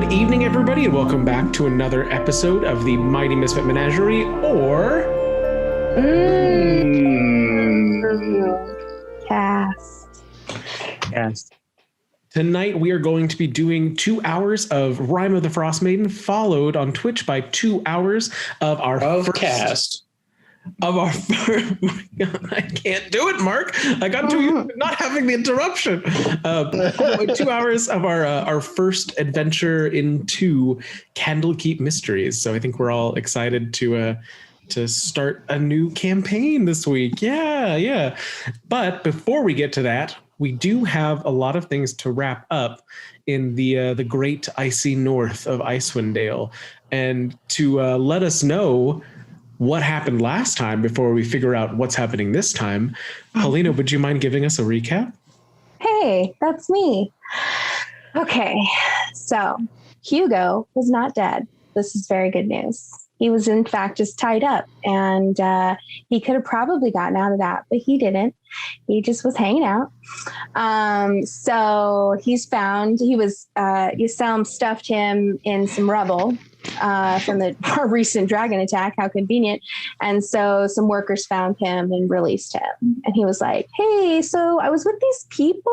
Good evening, everybody, and welcome back to another episode of the Mighty Misfit Menagerie, or... Cast. Tonight, we are going to be doing 2 hours of Rime of the Frostmaiden, followed on Twitch by 2 hours of our first cast. Of our I can't do it, Mark. I got to you not having the interruption. 2 hours of our first adventure into Candlekeep Mysteries. So I think we're all excited to start a new campaign this week. Yeah. But before we get to that, we do have a lot of things to wrap up in the great icy north of Icewind Dale, and to let us know what happened last time before we figure out what's happening this time. Helena, would you mind giving us a recap? Hey, that's me. Okay, so Hugo was not dead. This is very good news. He was in fact just tied up, and he could have probably gotten out of that, but he didn't. He just was hanging out. So he's found, Yselm stuffed him in some rubble from the recent dragon attack. How convenient. And so some workers found him and released him. And he was like, hey, so I was with these people.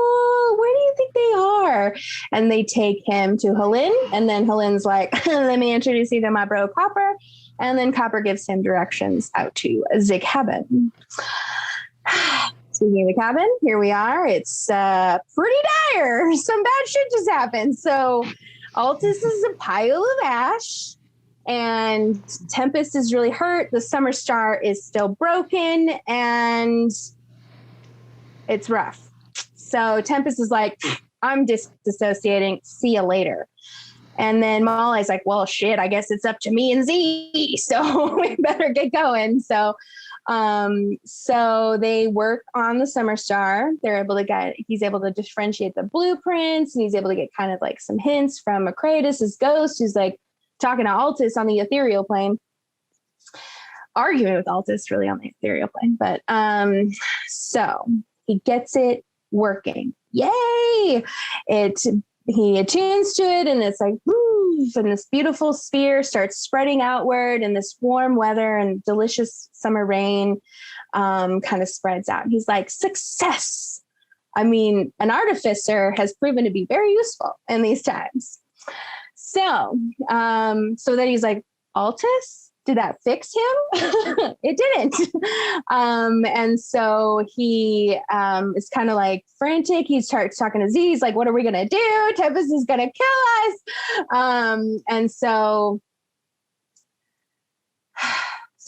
Where do you think they are? And they take him to Vellynne. And then Helen's like, let me introduce you to my bro Copper. And then Copper gives him directions out to the cabin. Speaking of the cabin, here we are. It's pretty dire. Some bad shit just happened. So Altus is a pile of ash, and Tempest is really hurt. The Summer Star is still broken, and it's rough. So Tempest is like, I'm disassociating. See you later. And then Molly's like, well, shit, I guess it's up to me and Z. So we better get going. So they work on the Summer Star. He's able to differentiate the blueprints, and he's able to get kind of like some hints from Macratus' ghost, who's like talking to Altus on the ethereal plane, arguing with Altus really on the ethereal plane. But so he gets it working. Yay! He attunes to it, and it's like, woo, and this beautiful sphere starts spreading outward, and this warm weather and delicious summer rain kind of spreads out. And he's like, success. I mean, an artificer has proven to be very useful in these times. So then he's like, Altus, did that fix him? It didn't. And so he is kind of like frantic. He starts talking to Z. He's like, what are we going to do? Tempest is going to kill us. And so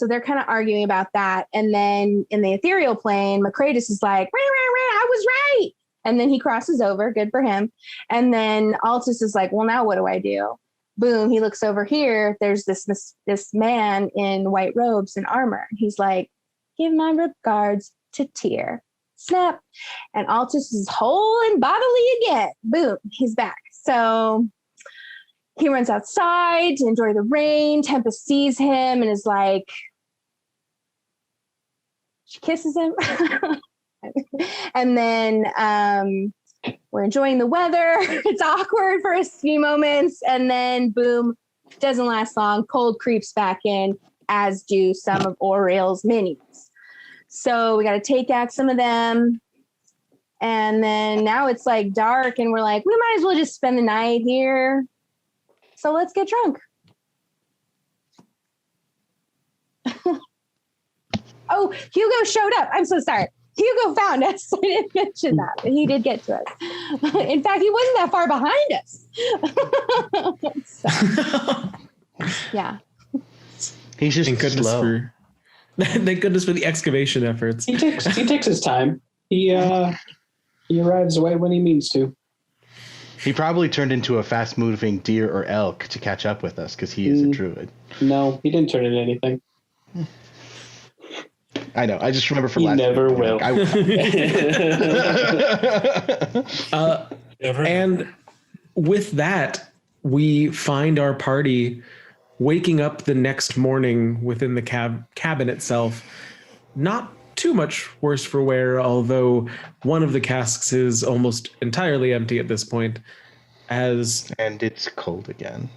they're kind of arguing about that. And then in the ethereal plane, Macratus is like, I was right. And then he crosses over. Good for him. And then Altus is like, well, now what do I do? Boom, he looks over here. There's this man in white robes and armor. He's like, give my regards to Tyr. Snap. And Altus is whole and bodily again. Boom, he's back. So he runs outside to enjoy the rain. Tempest sees him and is like, she kisses him. And then we're enjoying the weather. It's awkward for a few moments. And then boom, doesn't last long. Cold creeps back in, as do some of Oriel's minions. So we got to take out some of them. And then now it's like dark, and we're like, we might as well just spend the night here. So let's get drunk. Oh, Hugo showed up. I'm so sorry. Hugo found us. I didn't mention that, but he did get to us. In fact, he wasn't that far behind us. So, yeah. He's just slow. Thank goodness for the excavation efforts. He takes his time. He arrives away when he means to. He probably turned into a fast-moving deer or elk to catch up with us because he is a druid. No, he didn't turn into anything. I know. I just remember from he last never week. will. And with that, we find our party waking up the next morning within the cabin itself. Not too much worse for wear, although one of the casks is almost entirely empty at this point. And it's cold again.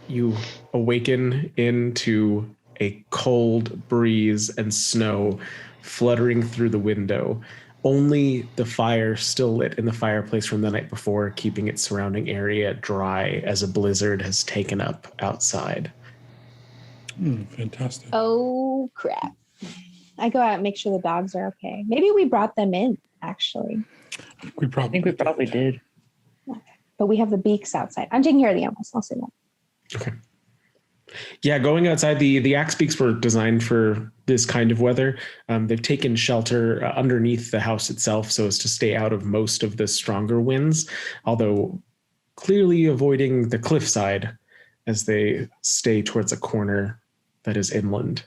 You awaken into a cold breeze and snow fluttering through the window. Only the fire still lit in the fireplace from the night before, keeping its surrounding area dry as a blizzard has taken up outside. Fantastic. Oh, crap. I go out and make sure the dogs are okay. Maybe we brought them in, actually. I think we probably did. Okay. But we have the beaks outside. I'm taking care of the animals. I'll say that. Okay. Yeah, going outside, the axe beaks were designed for this kind of weather. They've taken shelter underneath the house itself so as to stay out of most of the stronger winds, although clearly avoiding the cliffside as they stay towards a corner that is inland.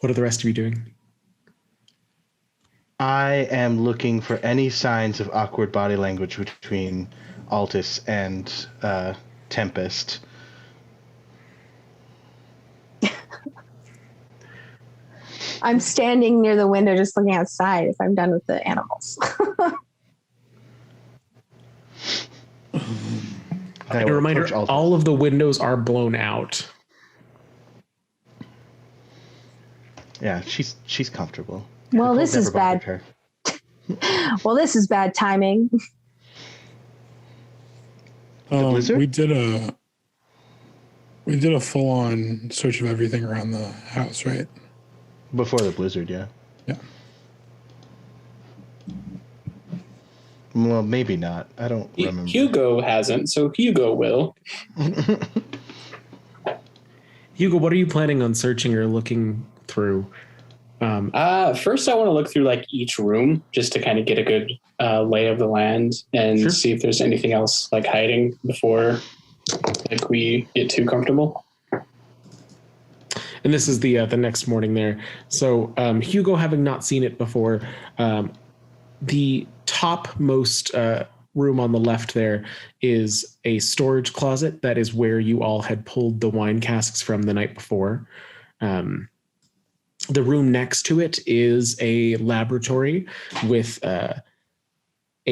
What are the rest of you doing? I am looking for any signs of awkward body language between Altus and Tempest. I'm standing near the window just looking outside if I'm done with the animals. A reminder, all of the windows are blown out. Yeah, she's comfortable. Well, this is bad. Well, this is bad timing. We did a full-on search of everything around the house, right? Before the blizzard, yeah. Yeah. Well, maybe not. I don't remember. Hugo hasn't, so Hugo will. Hugo, what are you planning on searching or looking through? First, I want to look through like each room just to kind of get a good lay of the land and see if there's anything else like hiding before like we get too comfortable. And this is the next morning there. So Hugo, having not seen it before, the topmost room on the left there is a storage closet. That is where you all had pulled the wine casks from the night before. The room next to it is a laboratory with a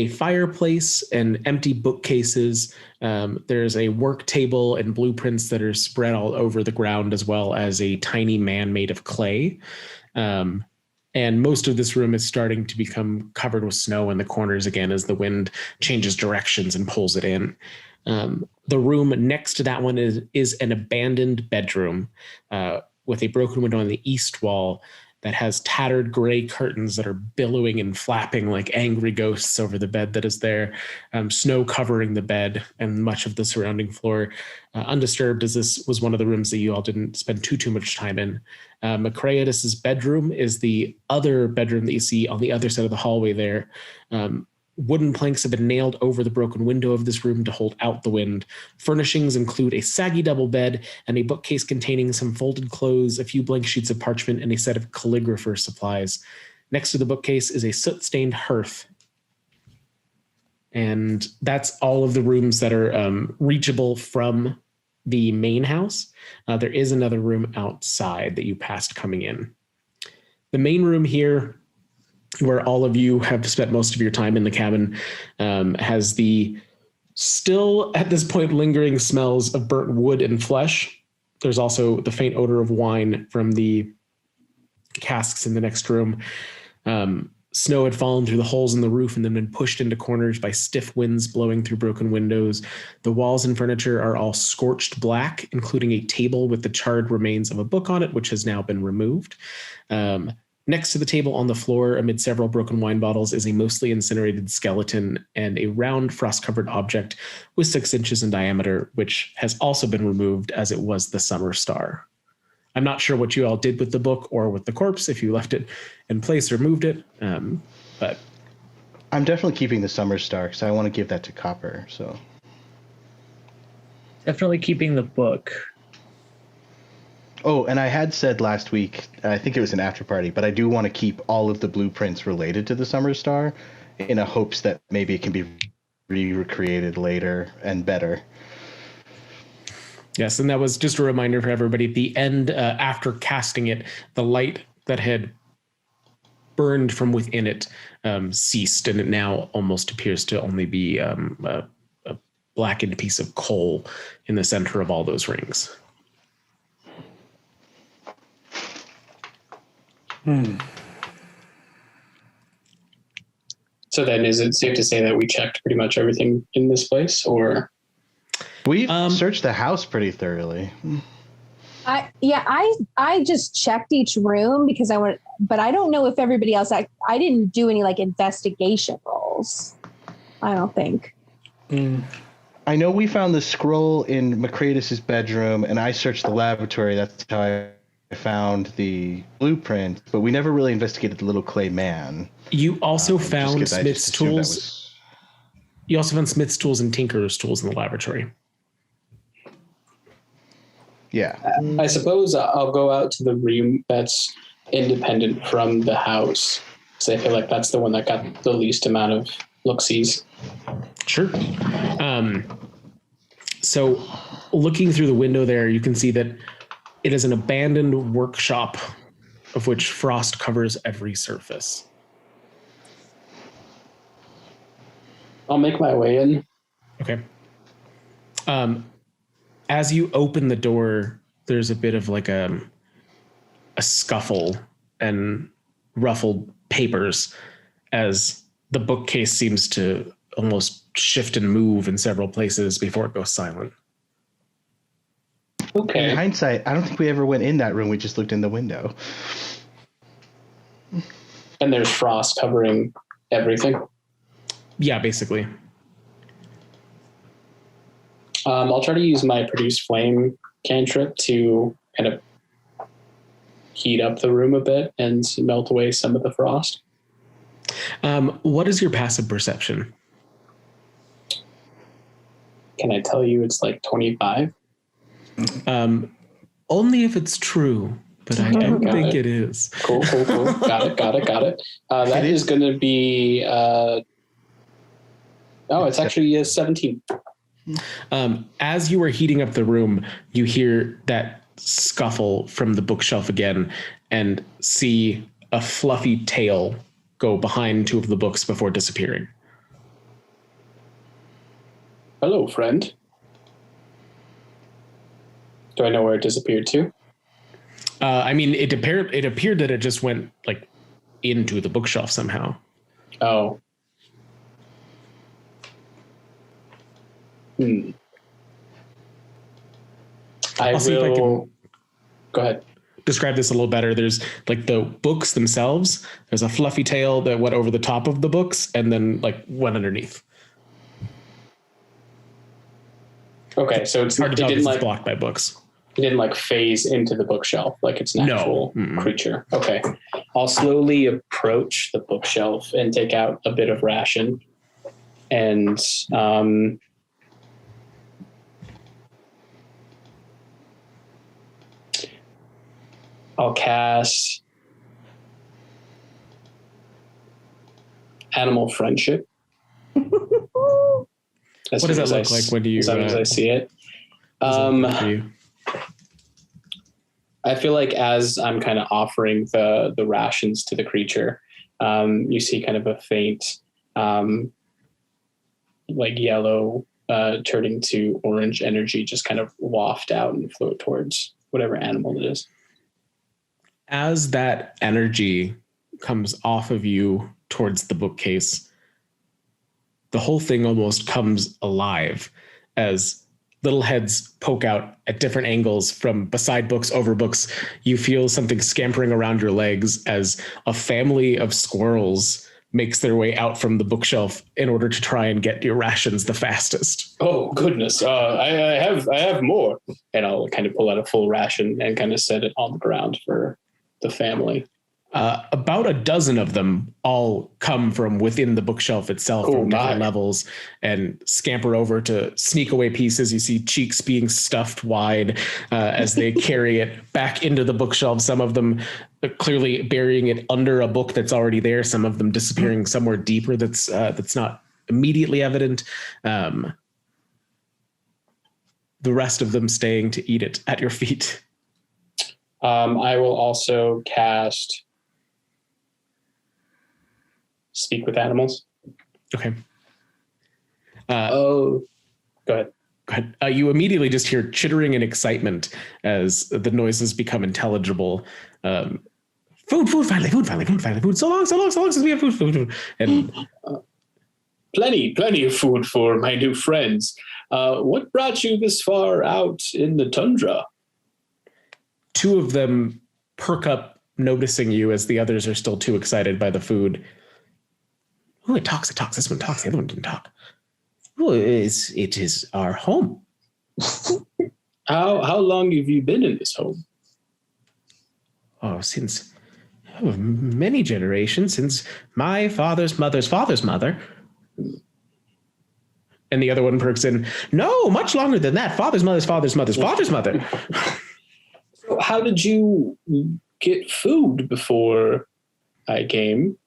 fireplace and empty bookcases. There's a work table and blueprints that are spread all over the ground, as well as a tiny man made of clay. And most of this room is starting to become covered with snow in the corners again as the wind changes directions and pulls it in. The room next to that one is an abandoned bedroom with a broken window on the east wall that has tattered gray curtains that are billowing and flapping like angry ghosts over the bed that is there. Snow covering the bed and much of the surrounding floor, undisturbed, as this was one of the rooms that you all didn't spend too much time in. Macreatus's bedroom is the other bedroom that you see on the other side of the hallway there. Wooden planks have been nailed over the broken window of this room to hold out the wind. Furnishings include a saggy double bed and a bookcase containing some folded clothes, a few blank sheets of parchment, and a set of calligrapher supplies. Next to the bookcase is a soot-stained hearth. And that's all of the rooms that are reachable from the main house. There is another room outside that you passed coming in. The main room here, where all of you have spent most of your time in the cabin, has the still at this point lingering smells of burnt wood and flesh. There's also the faint odor of wine from the casks in the next room. Snow had fallen through the holes in the roof and then been pushed into corners by stiff winds blowing through broken windows. The walls and furniture are all scorched black, including a table with the charred remains of a book on it, which has now been removed. Next to the table on the floor, amid several broken wine bottles, is a mostly incinerated skeleton and a round frost-covered object with 6 inches in diameter, which has also been removed as it was the summer star. I'm not sure what you all did with the book or with the corpse, if you left it in place or moved it, but... I'm definitely keeping the summer star because I want to give that to Copper, so... Definitely keeping the book. Oh, and I had said last week, I think it was an after party, but I do want to keep all of the blueprints related to the Summer Star in a hopes that maybe it can be recreated later and better. Yes, and that was just a reminder for everybody. At the end, after casting it, the light that had burned from within it ceased, and it now almost appears to only be a blackened piece of coal in the center of all those rings. So then is it safe to say that we checked pretty much everything in this place, or? We've searched the house pretty thoroughly. I just checked each room because I went, but I don't know if everybody else, I didn't do any like investigation rolls. I don't think. I know we found the scroll in Macretus's bedroom, and I searched the laboratory. That's how I found the blueprint, but we never really investigated the little clay man. You also found Smith's tools. You also found Smith's tools and Tinker's tools in the laboratory. Yeah. I suppose I'll go out to the room that's independent from the house, because I feel like that's the one that got the least amount of look-sees. Sure. So looking through the window there, you can see that it is an abandoned workshop of which frost covers every surface. I'll make my way in. Okay. As you open the door, there's a bit of like a scuffle and ruffled papers as the bookcase seems to almost shift and move in several places before it goes silent. Okay. In hindsight, I don't think we ever went in that room. We just looked in the window. And there's frost covering everything. Yeah, basically. I'll try to use my produce flame cantrip to kind of heat up the room a bit and melt away some of the frost. What is your passive perception? Can I tell you it's like 25? Only if it's true, but I don't think it is. Cool. Got it. That is going to be... it's actually 17. As you are heating up the room, you hear that scuffle from the bookshelf again and see a fluffy tail go behind two of the books before disappearing. Hello, friend. Do I know where it disappeared to? I mean, it appeared that it just went like into the bookshelf somehow. Oh. I'll see if I can go ahead. Describe this a little better. There's like the books themselves. There's a fluffy tail that went over the top of the books and then like went underneath. Okay, so it's hard to tell if it's like blocked by books. It didn't like phase into the bookshelf like it's an actual creature. Okay, I'll slowly approach the bookshelf and take out a bit of ration, and I'll cast Animal Friendship. What does that look like when you? As soon as I see it, I feel like as I'm kind of offering the rations to the creature, you see kind of a faint, like yellow, turning to orange energy, just kind of waft out and float towards whatever animal it is. As that energy comes off of you towards the bookcase, the whole thing almost comes alive as little heads poke out at different angles from beside books, over books. You feel something scampering around your legs as a family of squirrels makes their way out from the bookshelf in order to try and get your rations the fastest. Oh goodness, I have more, and I'll kind of pull out a full ration and kind of set it on the ground for the family. About a dozen of them all come from within the bookshelf itself from different levels and scamper over to sneak away pieces. You see cheeks being stuffed wide as they carry it back into the bookshelf. Some of them clearly burying it under a book that's already there. Some of them disappearing somewhere deeper that's not immediately evident. The rest of them staying to eat it at your feet. I will also cast speak with animals. Okay. Go ahead. Go ahead. You immediately just hear chittering and excitement as the noises become intelligible. Food, finally, food. So long since we have food. And Plenty of food for my new friends. What brought you this far out in the tundra? two of them perk up, noticing you as the others are still too excited by the food. Oh, it talks. This one talks. The other one didn't talk. Oh, it is our home. How long have you been in this home? Oh, since many generations, since my father's mother's father's mother. And the other one perks in, no, much longer than that. Father's mother's father's mother's father's mother. So how did you get food before I came?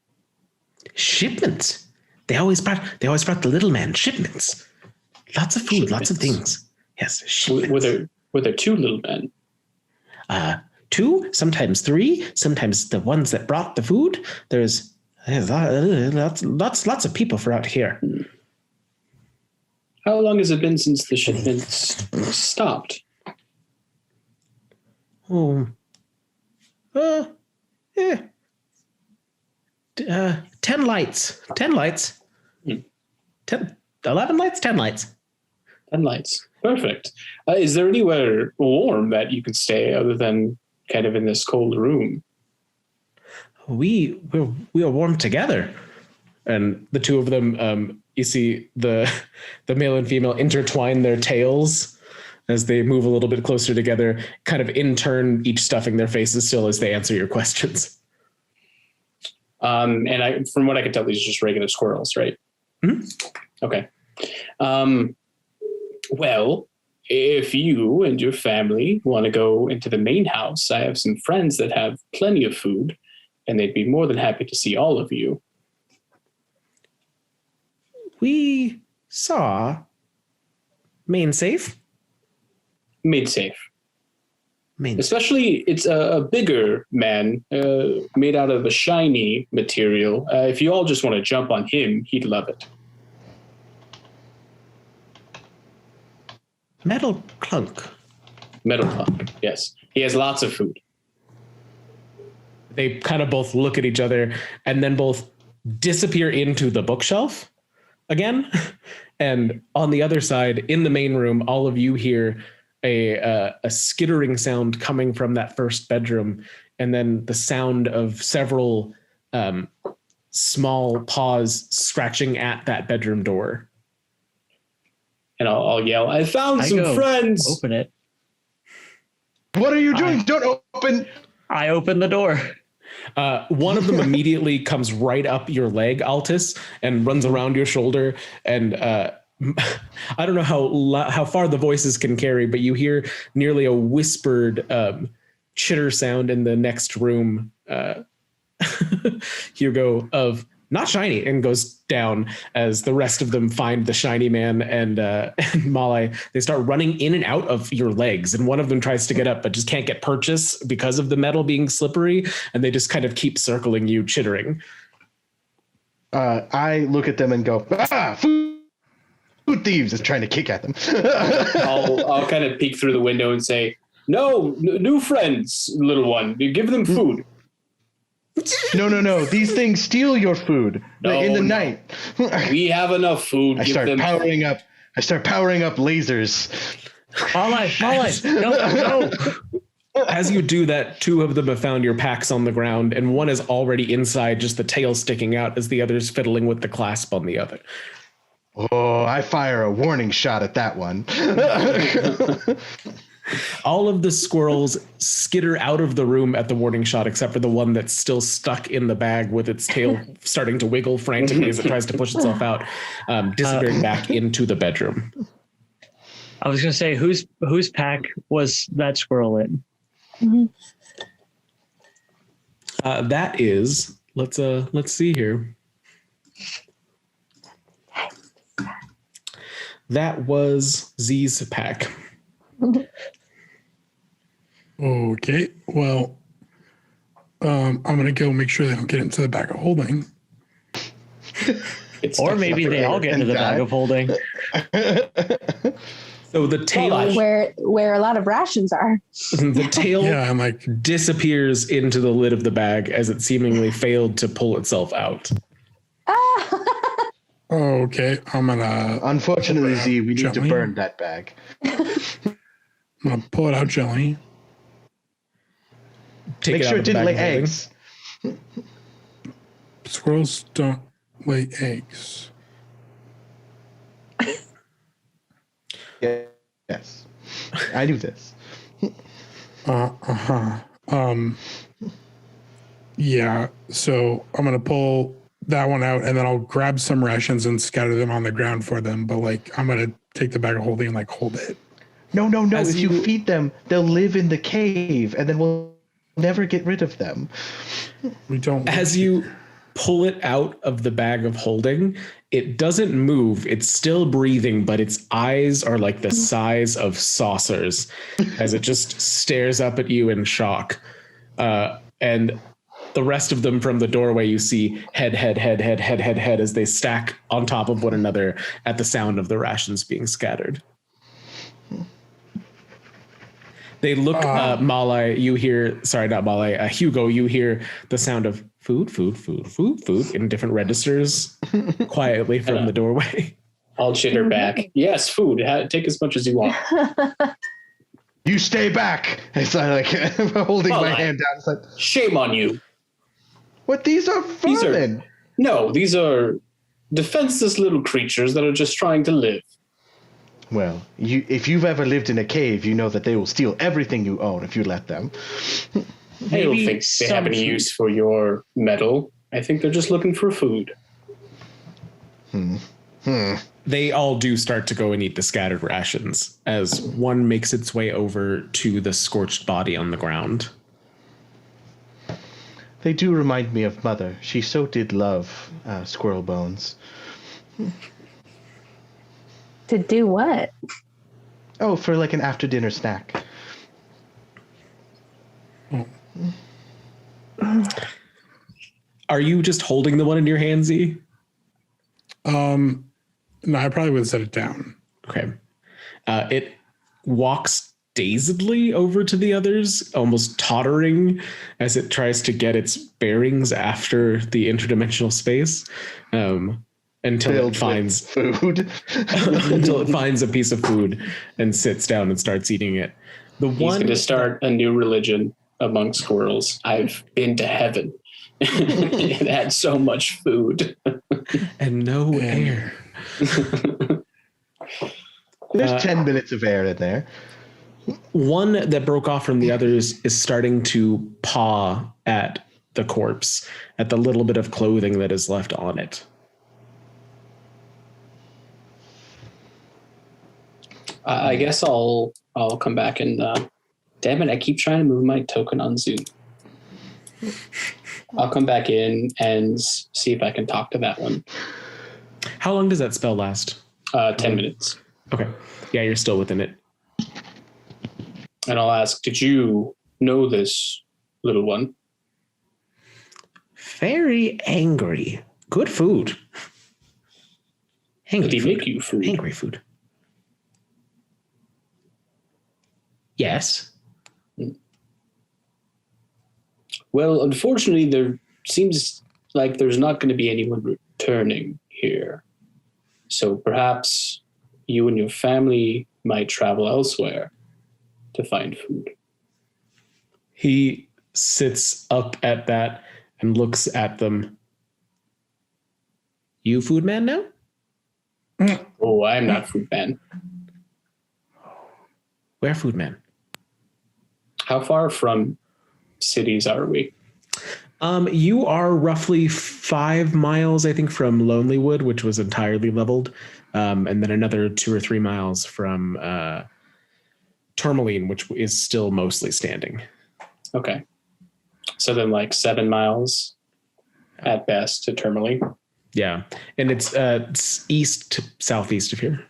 Shipments. They always brought the little man shipments. Lots of food, Shipments. Lots of things. Yes, shipments. Were there two little men? 2, sometimes 3, sometimes the ones that brought the food. There's lots of people for out here. How long has it been since the shipments stopped? Oh, yeah. 10 lights. 10 lights. 11 lights, 10 lights. 10 lights. Perfect. Is there anywhere warm that you can stay other than kind of in this cold room? We are warm together. And the two of them, you see the male and female intertwine their tails as they move a little bit closer together, kind of in turn, each stuffing their faces still as they answer your questions. And from what I can tell, these are just regular squirrels, right? Mm-hmm. Okay. Well, if you and your family want to go into the main house, I have some friends that have plenty of food, and they'd be more than happy to see all of you. We saw main safe. Made safe. Main. Especially, it's a bigger man made out of a shiny material. If you all just want to jump on him, he'd love it. Metal clunk. Metal clock, yes. He has lots of food. They kind of both look at each other and then both disappear into the bookshelf again. And on the other side, in the main room, all of you hear a skittering sound coming from that first bedroom, and then the sound of several small paws scratching at that bedroom door. And I'll yell, I found some friends. Open it. What are you doing? Don't open. I open the door. One of them immediately comes right up your leg, Altus, and runs around your shoulder. And I don't know how far the voices can carry, but you hear nearly a whispered chitter sound in the next room. Hugo of not shiny, and goes down as the rest of them find the shiny man and Malai. They start running in and out of your legs, and one of them tries to get up but just can't get purchase because of the metal being slippery, and they just kind of keep circling you, chittering. I look at them and go, food thieves, is trying to kick at them. I'll kind of peek through the window and say, no, new friends, little one. Give them food. No. These things steal your food in the night. We have enough food. I start powering up lasers. No. As you do that, 2 of them have found your packs on the ground, and one is already inside, just the tail sticking out as the other's fiddling with the clasp on the other. Oh, I fire a warning shot at that one. All of the squirrels skitter out of the room at the warning shot, except for the one that's still stuck in the bag with its tail starting to wiggle frantically as it tries to push itself out, disappearing back into the bedroom. I was going to say, whose pack was that squirrel in? That is, let's see here. That was Z's pack. Okay, well, I'm going to go make sure they don't get into the bag of holding. Or maybe they all get into the bag of holding. So the tail, where a lot of rations are. The tail I'm like disappears into the lid of the bag as it seemingly failed to pull itself out. oh, okay. I'm gonna Unfortunately, Z, we need to gently. burn that bag. I'm gonna pull it out gently. Take Make sure it didn't lay eggs. Squirrels don't lay eggs. Yes. I do this. Yeah, so I'm gonna pull that one out and then I'll grab some rations and scatter them on the ground for them. But like I'm gonna take the bag of holding and like hold it. No. If you feed them, they'll live in the cave and then we'll never get rid of them. We don't. As you pull it out of the bag of holding, it doesn't move. It's still breathing, but its eyes are like the size of saucers as it just stares up at you in shock. And the rest of them from the doorway, you see head as they stack on top of one another at the sound of the rations being scattered. They look, Malai, you hear, sorry, not Malai, Hugo, you hear the sound of food in different registers quietly from the doorway. I'll chitter back. Yes, food. Take as much as you want. You stay back. It's like holding my hand down. It's like, shame on you. What? These are vermin. These are defenseless little creatures that are just trying to live. Well, if you've ever lived in a cave, you know that they will steal everything you own if you let them. I don't think they have any use for your metal. I think they're just looking for food. They all do start to go and eat the scattered rations as one makes its way over to the scorched body on the ground. They do remind me of Mother. She so did love squirrel bones. To do what? Oh, for like an after dinner snack. Are you just holding the one in your hand, Z? No, I probably would set it down. Okay. It walks dazedly over to the others, almost tottering as it tries to get its bearings after the interdimensional space. Until it finds food. Until it finds a piece of food and sits down and starts eating it. He's going to start a new religion among squirrels. I've been to heaven. It had so much food. And no air. There's 10 minutes of air in there. One that broke off from the others is starting to paw at the corpse, at the little bit of clothing that is left on it. I guess I'll come back and damn it, I keep trying to move my token on Zoom. I'll come back in and see if I can talk to that one. How long does that spell last? 10 minutes. Okay. Yeah, you're still within it. And I'll ask, did you know this little one? Very angry. Good food. Did he make you food? Angry food. Yes. Well, unfortunately, there seems like there's not going to be anyone returning here. So perhaps you and your family might travel elsewhere to find food. He sits up at that and looks at them. You food man now? Oh, I'm not food man. Where food man? How far from cities are we? You are roughly 5 miles, I think, from Lonelywood, which was entirely leveled, and then another 2 or 3 miles from Tourmaline, which is still mostly standing. Okay. So then like 7 miles at best to Tourmaline. Yeah. And it's east to southeast of here.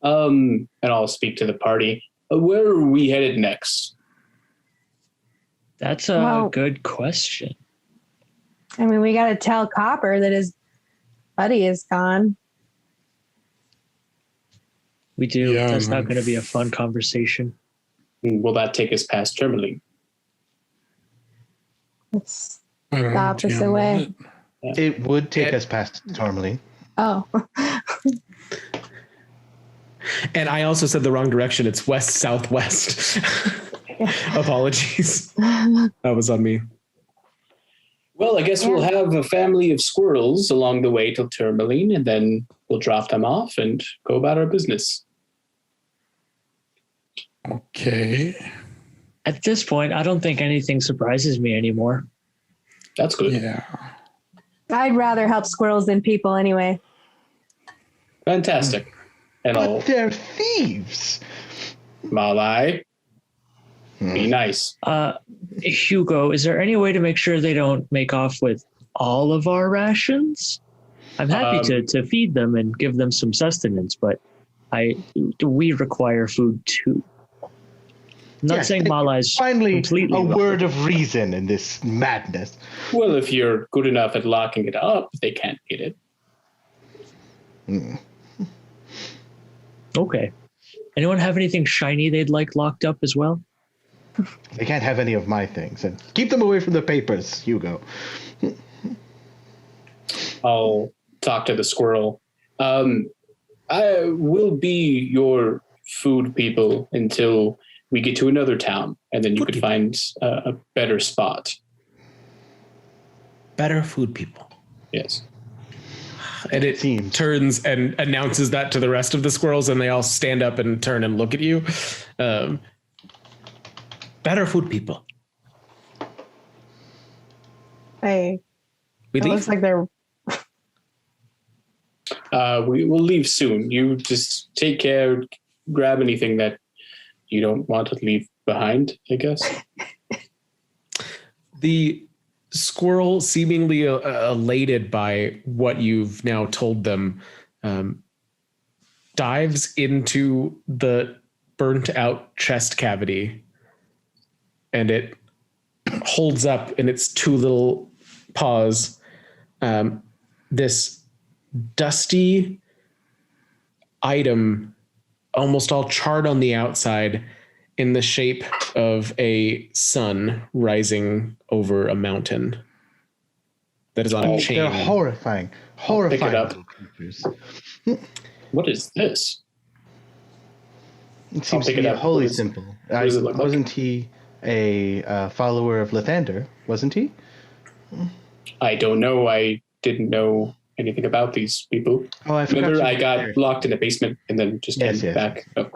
And I'll speak to the party. Where are we headed next? That's a good question. I mean, we got to tell Copper that his buddy is gone. We do. Yeah, That's not going to be a fun conversation. Will that take us past Tourmaline? It's I don't the know. opposite TM, way. It would take us past Tourmaline. Oh. And I also said the wrong direction. It's west-southwest. Apologies. That was on me. Well, I guess we'll have a family of squirrels along the way till Tourmaline, and then we'll drop them off and go about our business. Okay. At this point, I don't think anything surprises me anymore. That's good. Yeah. I'd rather help squirrels than people anyway. Fantastic. And But they're thieves. Malai, be nice. Hugo, is there any way to make sure they don't make off with all of our rations? I'm happy to feed them and give them some sustenance, but we require food too. I'm not saying Malai's finally completely a wrong. word of reason in this madness. Well, if you're good enough at locking it up, they can't get it. Okay. Anyone have anything shiny they'd like locked up as well? They can't have any of my things. And keep them away from the papers, Hugo. I'll talk to the squirrel. I will be your food people until we get to another town, and then you could find a better spot. Better food people. Yes. And it turns and announces that to the rest of the squirrels, and they all stand up and turn and look at you. Better food people. Hey, We it leave. looks like they're. We will leave soon. You just take care, grab anything that you don't want to leave behind, I guess. The squirrel, seemingly elated by what you've now told them, dives into the burnt out chest cavity, and it holds up in its two little paws this dusty item, almost all charred on the outside, in the shape of a sun rising over a mountain that is on a chain. They're horrifying. Horrifying. Pick it up. little creatures. What is this? It seems pick to be it up. wholly What is- simple. what does it look like? Wasn't he a follower of Lathander? Wasn't he? I don't know. I didn't know anything about these people. Oh, I forgot. Remember, you I were got there. locked in a basement and then just Yes, came yes. back. Oh.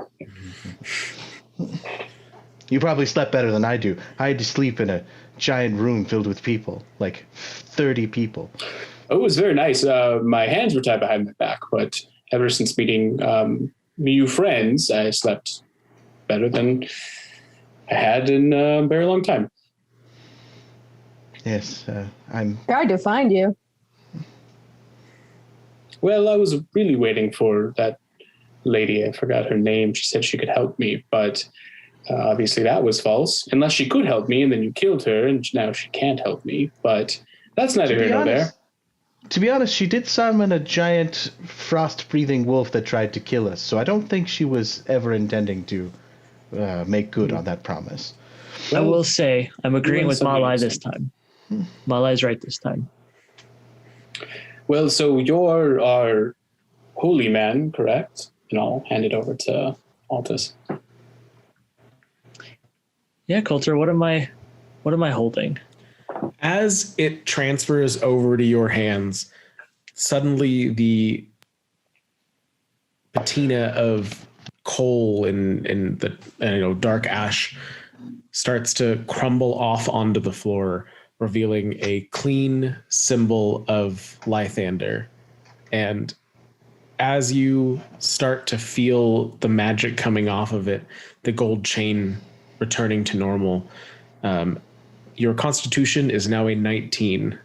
You probably slept better than I do. I had to sleep in a giant room filled with people, like 30 people. Oh, it was very nice. My hands were tied behind my back, but ever since meeting new friends, I slept better than I had in a very long time. Yes, I'm. Tried to find you. Well, I was really waiting for that lady. I forgot her name. She said she could help me, but obviously that was false. Unless she could help me, and then you killed her, and now she can't help me. But that's neither here nor there. To be honest, she did summon a giant frost-breathing wolf that tried to kill us, so I don't think she was ever intending to make good on that promise. I will say I'm agreeing with something Malai else. this time. Malai's right this time. Well, so you're our holy man, correct? And I'll hand it over to Altus. Yeah, Coulter, what am I holding? As it transfers over to your hands, suddenly the patina of coal and the dark ash starts to crumble off onto the floor, revealing a clean symbol of Lathander. And as you start to feel the magic coming off of it, the gold chain returning to normal, your constitution is now a 19.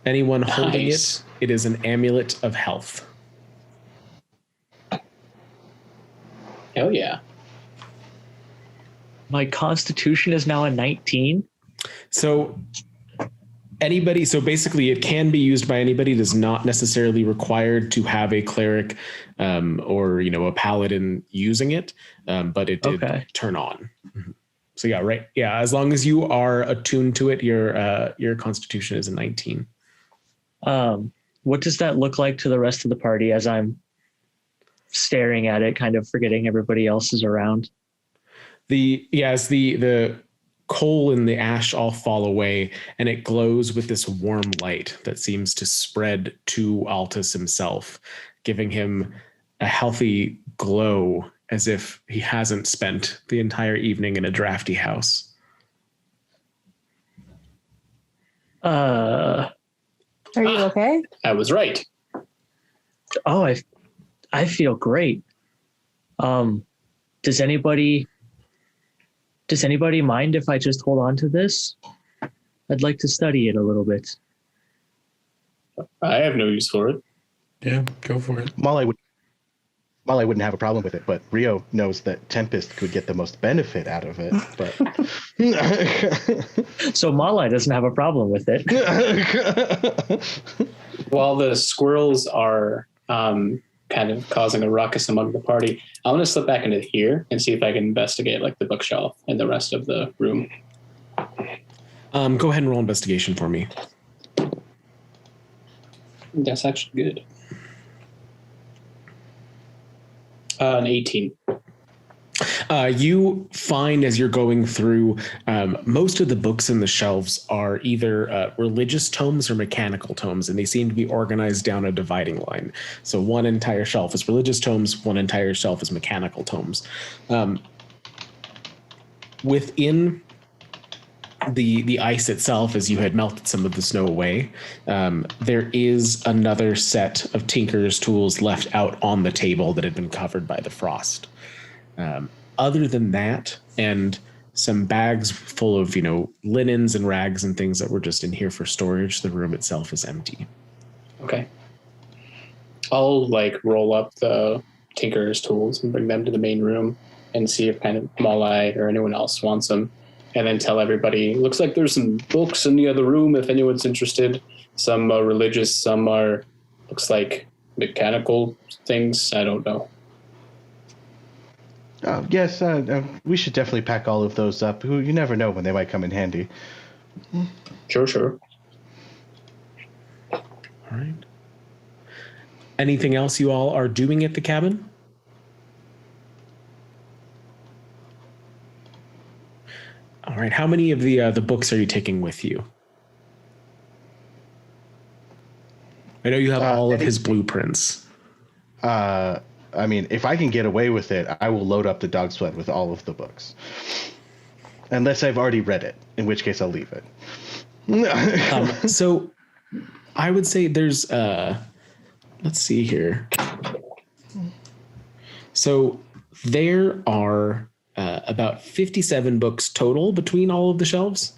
Anyone holding Nice. it is an amulet of health. Hell yeah. My constitution is now a 19. So anybody, so basically it can be used by anybody. It is not necessarily required to have a cleric or a paladin using it, but it did turn on. So yeah, right. Yeah, as long as you are attuned to it, your constitution is a 19. What does that look like to the rest of the party as I'm staring at it, kind of forgetting everybody else is around? As the coal and the ash all fall away, and it glows with this warm light that seems to spread to Altus himself, giving him a healthy glow as if he hasn't spent the entire evening in a drafty house. Are you okay? I was right. Oh, I feel great. Does anybody mind if I just hold on to this? I'd like to study it a little bit. I have no use for it. Yeah, go for it. Molly wouldn't have a problem with it, but Rio knows that Tempest could get the most benefit out of it. But so Malai doesn't have a problem with it. While the squirrels are kind of causing a ruckus among the party, I'm going to slip back into here and see if I can investigate like the bookshelf and the rest of the room. Go ahead and roll investigation for me. That's actually good. An 18. You find as you're going through, most of the books in the shelves are either religious tomes or mechanical tomes, and they seem to be organized down a dividing line. So one entire shelf is religious tomes, one entire shelf is mechanical tomes. Within the ice itself, as you had melted some of the snow away, there is another set of tinker's tools left out on the table that had been covered by the frost. Other than that, and some bags full of, linens and rags and things that were just in here for storage, the room itself is empty. Okay. I'll roll up the tinker's tools and bring them to the main room and see if kind of Malai or anyone else wants them. And then tell everybody, looks like there's some books in the other room if anyone's interested. Some are religious, some are, looks like mechanical things. I don't know. Yes, we should definitely pack all of those up. You never know when they might come in handy. Sure. All right. Anything else you all are doing at the cabin? All right. How many of the books are you taking with you? I know you have all of his blueprints. I mean, if I can get away with it, I will load up the dog sled with all of the books. Unless I've already read it, in which case I'll leave it. So I would say there's, let's see here. So there are about 57 books total between all of the shelves.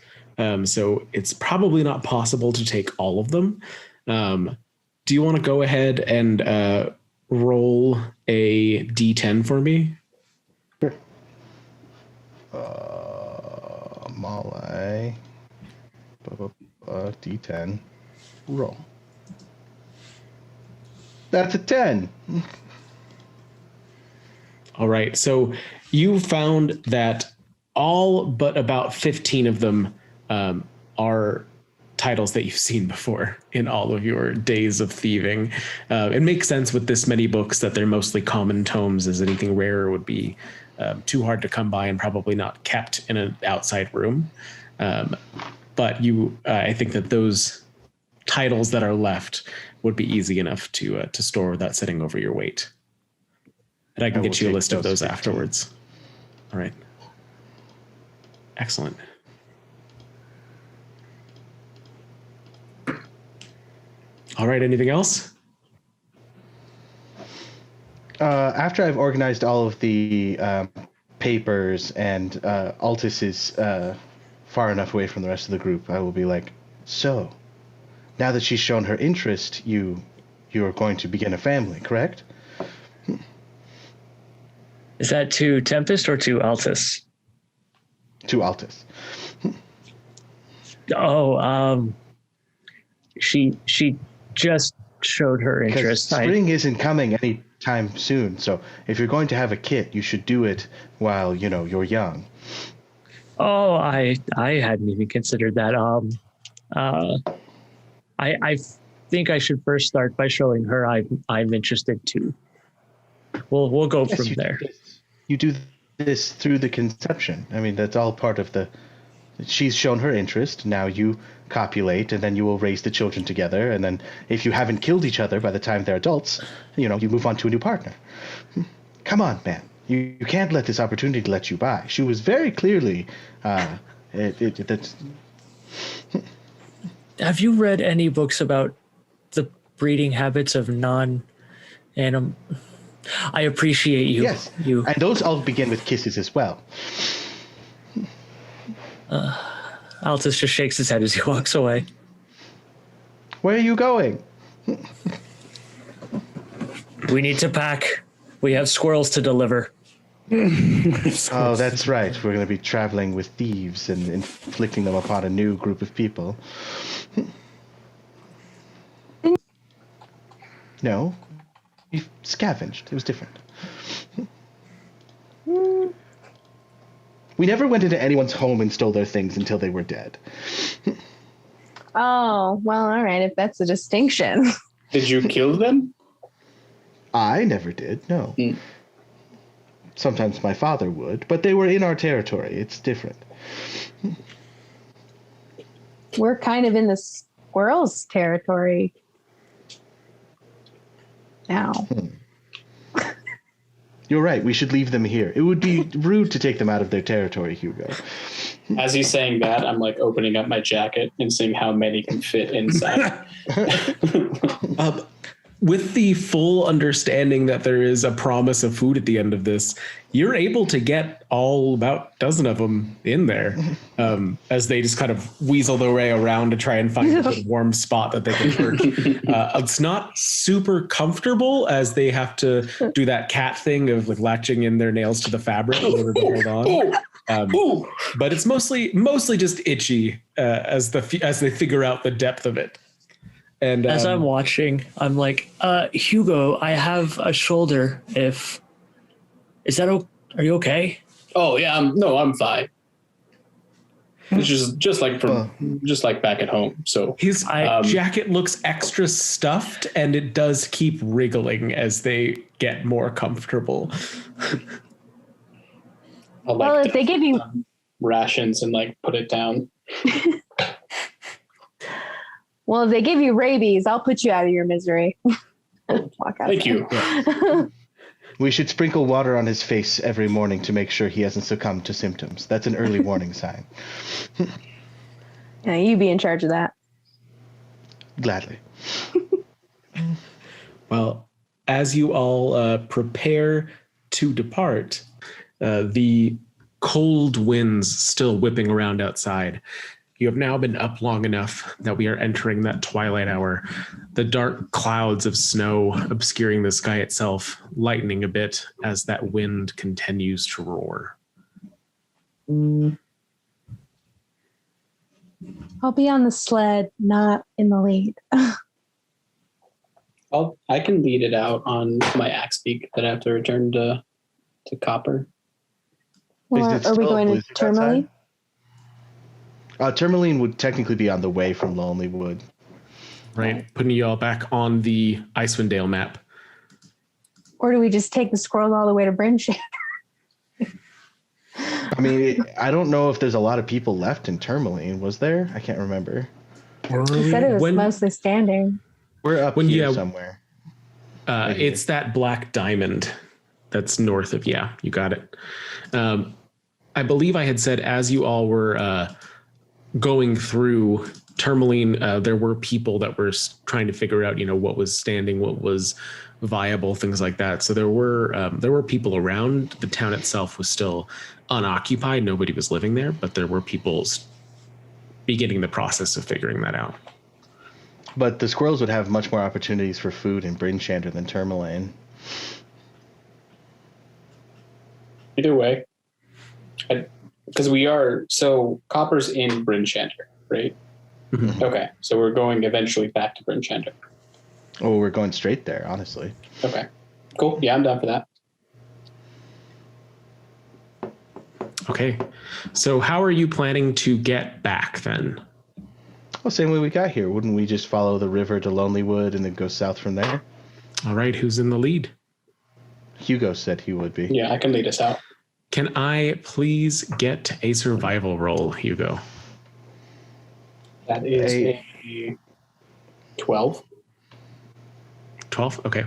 So it's probably not possible to take all of them. Do you want to go ahead and roll a D10 for me? Sure. Malai. D10. Roll. That's a 10. All right. So you found that all but about 15 of them are titles that you've seen before in all of your days of thieving. It makes sense with this many books that they're mostly common tomes, as anything rarer would be too hard to come by and probably not kept in an outside room. But I think that those titles that are left would be easy enough to store without setting over your weight. And I can get you a list of those 15 afterwards. All right. Excellent. All right. Anything else? After I've organized all of the papers and Altus is far enough away from the rest of the group, I will be like, so, now that she's shown her interest, you are going to begin a family, correct? Is that to Tempest or to Altus? To Altus. She just showed her interest. Spring isn't coming anytime soon, so if you're going to have a kit, you should do it while you're young. Oh, I hadn't even considered that. I think I should first start by showing her I'm interested too. We'll go from there. You do this through the conception. I mean, that's all part of the. She's shown her interest. Now you copulate, and then you will raise the children together. And then, if you haven't killed each other by the time they're adults, you move on to a new partner. Come on, man. You can't let this opportunity let you by. She was very clearly. That's. Have you read any books about the breeding habits of non-animal? I appreciate you. Yes, and those all begin with kisses as well. Altus just shakes his head as he walks away. Where are you going? We need to pack. We have squirrels to deliver. Oh, that's right. We're going to be traveling with thieves and inflicting them upon a new group of people. No, we scavenged. It was different. We never went into anyone's home and stole their things until they were dead. Oh, well, all right, if that's a distinction. Did you kill them? I never did, no. Sometimes my father would, but they were in our territory. It's different. We're kind of in the squirrels' territory now. You're right. We should leave them here. It would be rude to take them out of their territory, Hugo. As he's saying that, I'm like opening up my jacket and seeing how many can fit inside. With the full understanding that there is a promise of food at the end of this, you're able to get all about a dozen of them in there as they just kind of weasel their way around to try and find a good warm spot that they can perch. It's not super comfortable as they have to do that cat thing of like latching in their nails to the fabric in order to hold on. But it's mostly just itchy as they figure out the depth of it. And as I'm watching, I'm like, Hugo, I have a shoulder. Are you okay? Oh yeah, I'm fine. It's just like back at home. So his jacket looks extra stuffed, and it does keep wriggling as they get more comfortable. I'll if they give you rations and like put it down. Well, if they give you rabies, I'll put you out of your misery. Thank you. We should sprinkle water on his face every morning to make sure he hasn't succumbed to symptoms. That's an early warning sign. Yeah, you be in charge of that. Gladly. Well, as you all prepare to depart, the cold winds still whipping around outside. You have now been up long enough that we are entering that twilight hour. The dark clouds of snow obscuring the sky itself, lightening a bit as that wind continues to roar. I'll be on the sled, not in the lead. I can lead it out on my axe beak that I have to return to Copper. Well, are we going to Tourmaline? Tourmaline would technically be on the way from Lonely Wood. Right, putting you all back on the Icewind Dale map. Or do we just take the squirrels all the way to Bryn Shander? I mean, I don't know if there's a lot of people left in Tourmaline. Was there? I can't remember. He said it was mostly standing. We're up here somewhere. It's that black diamond that's north of, you got it. I believe I had said as you all were going through Tourmaline, there were people that were trying to figure out, what was standing, what was viable, things like that. So there were people around. The town itself was still unoccupied. Nobody was living there, but there were people beginning the process of figuring that out. But the squirrels would have much more opportunities for food in Bryn Shander than Tourmaline. Either way. Because Copper's in Bryn Shander, right? Mhm. Okay, so we're going eventually back to Bryn Shander. Oh, we're going straight there, honestly. Okay, cool. Yeah, I'm down for that. Okay. So how are you planning to get back then? Well, same way we got here. Wouldn't we just follow the river to Lonelywood and then go south from there? All right. Who's in the lead? Hugo said he would be. Yeah, I can lead us out. Can I please get a survival roll, Hugo? That is a 12. 12? Okay.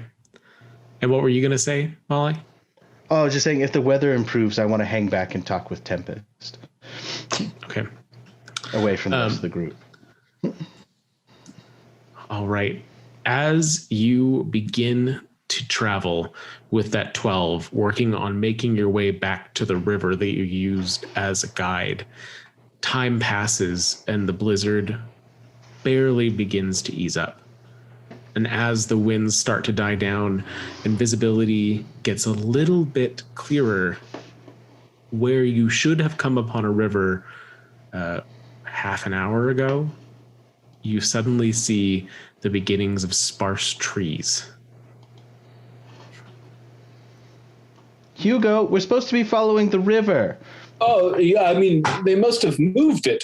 And what were you going to say, Molly? Oh, I was just saying, if the weather improves, I want to hang back and talk with Tempest. Okay. Away from the rest of the group. All right. As you begin to travel with that 12, working on making your way back to the river that you used as a guide, time passes and the blizzard barely begins to ease up. And as the winds start to die down and visibility gets a little bit clearer, where you should have come upon a river half an hour ago, you suddenly see the beginnings of sparse trees. Hugo, we're supposed to be following the river. Oh, yeah, I mean, they must have moved it.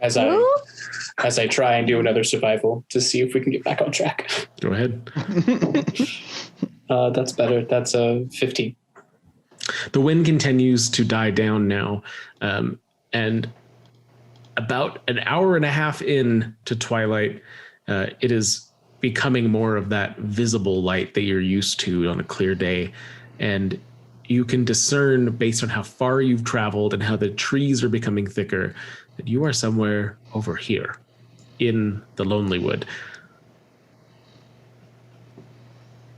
As I try and do another survival to see if we can get back on track. Go ahead. That's better. That's a 15. The wind continues to die down now, and about an hour and a half in to twilight, it is becoming more of that visible light that you're used to on a clear day, and you can discern based on how far you've traveled and how the trees are becoming thicker that you are somewhere over here in the Lonelywood.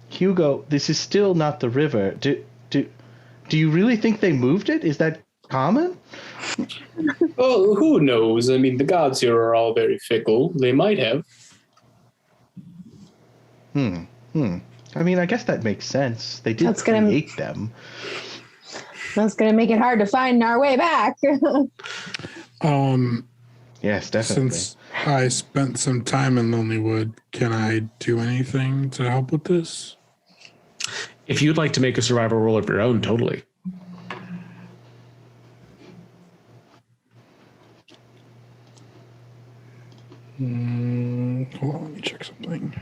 Hugo, this is still not the river. Do you really think they moved it? Is that common? Oh, who knows? I mean, the gods here are all very fickle. They might have. I mean, I guess that makes sense. They did create them. That's going to make it hard to find our way back. Yes, definitely. Since I spent some time in Lonelywood, can I do anything to help with this? If you'd like to make a survival roll of your own, totally. Hold on, let me check something.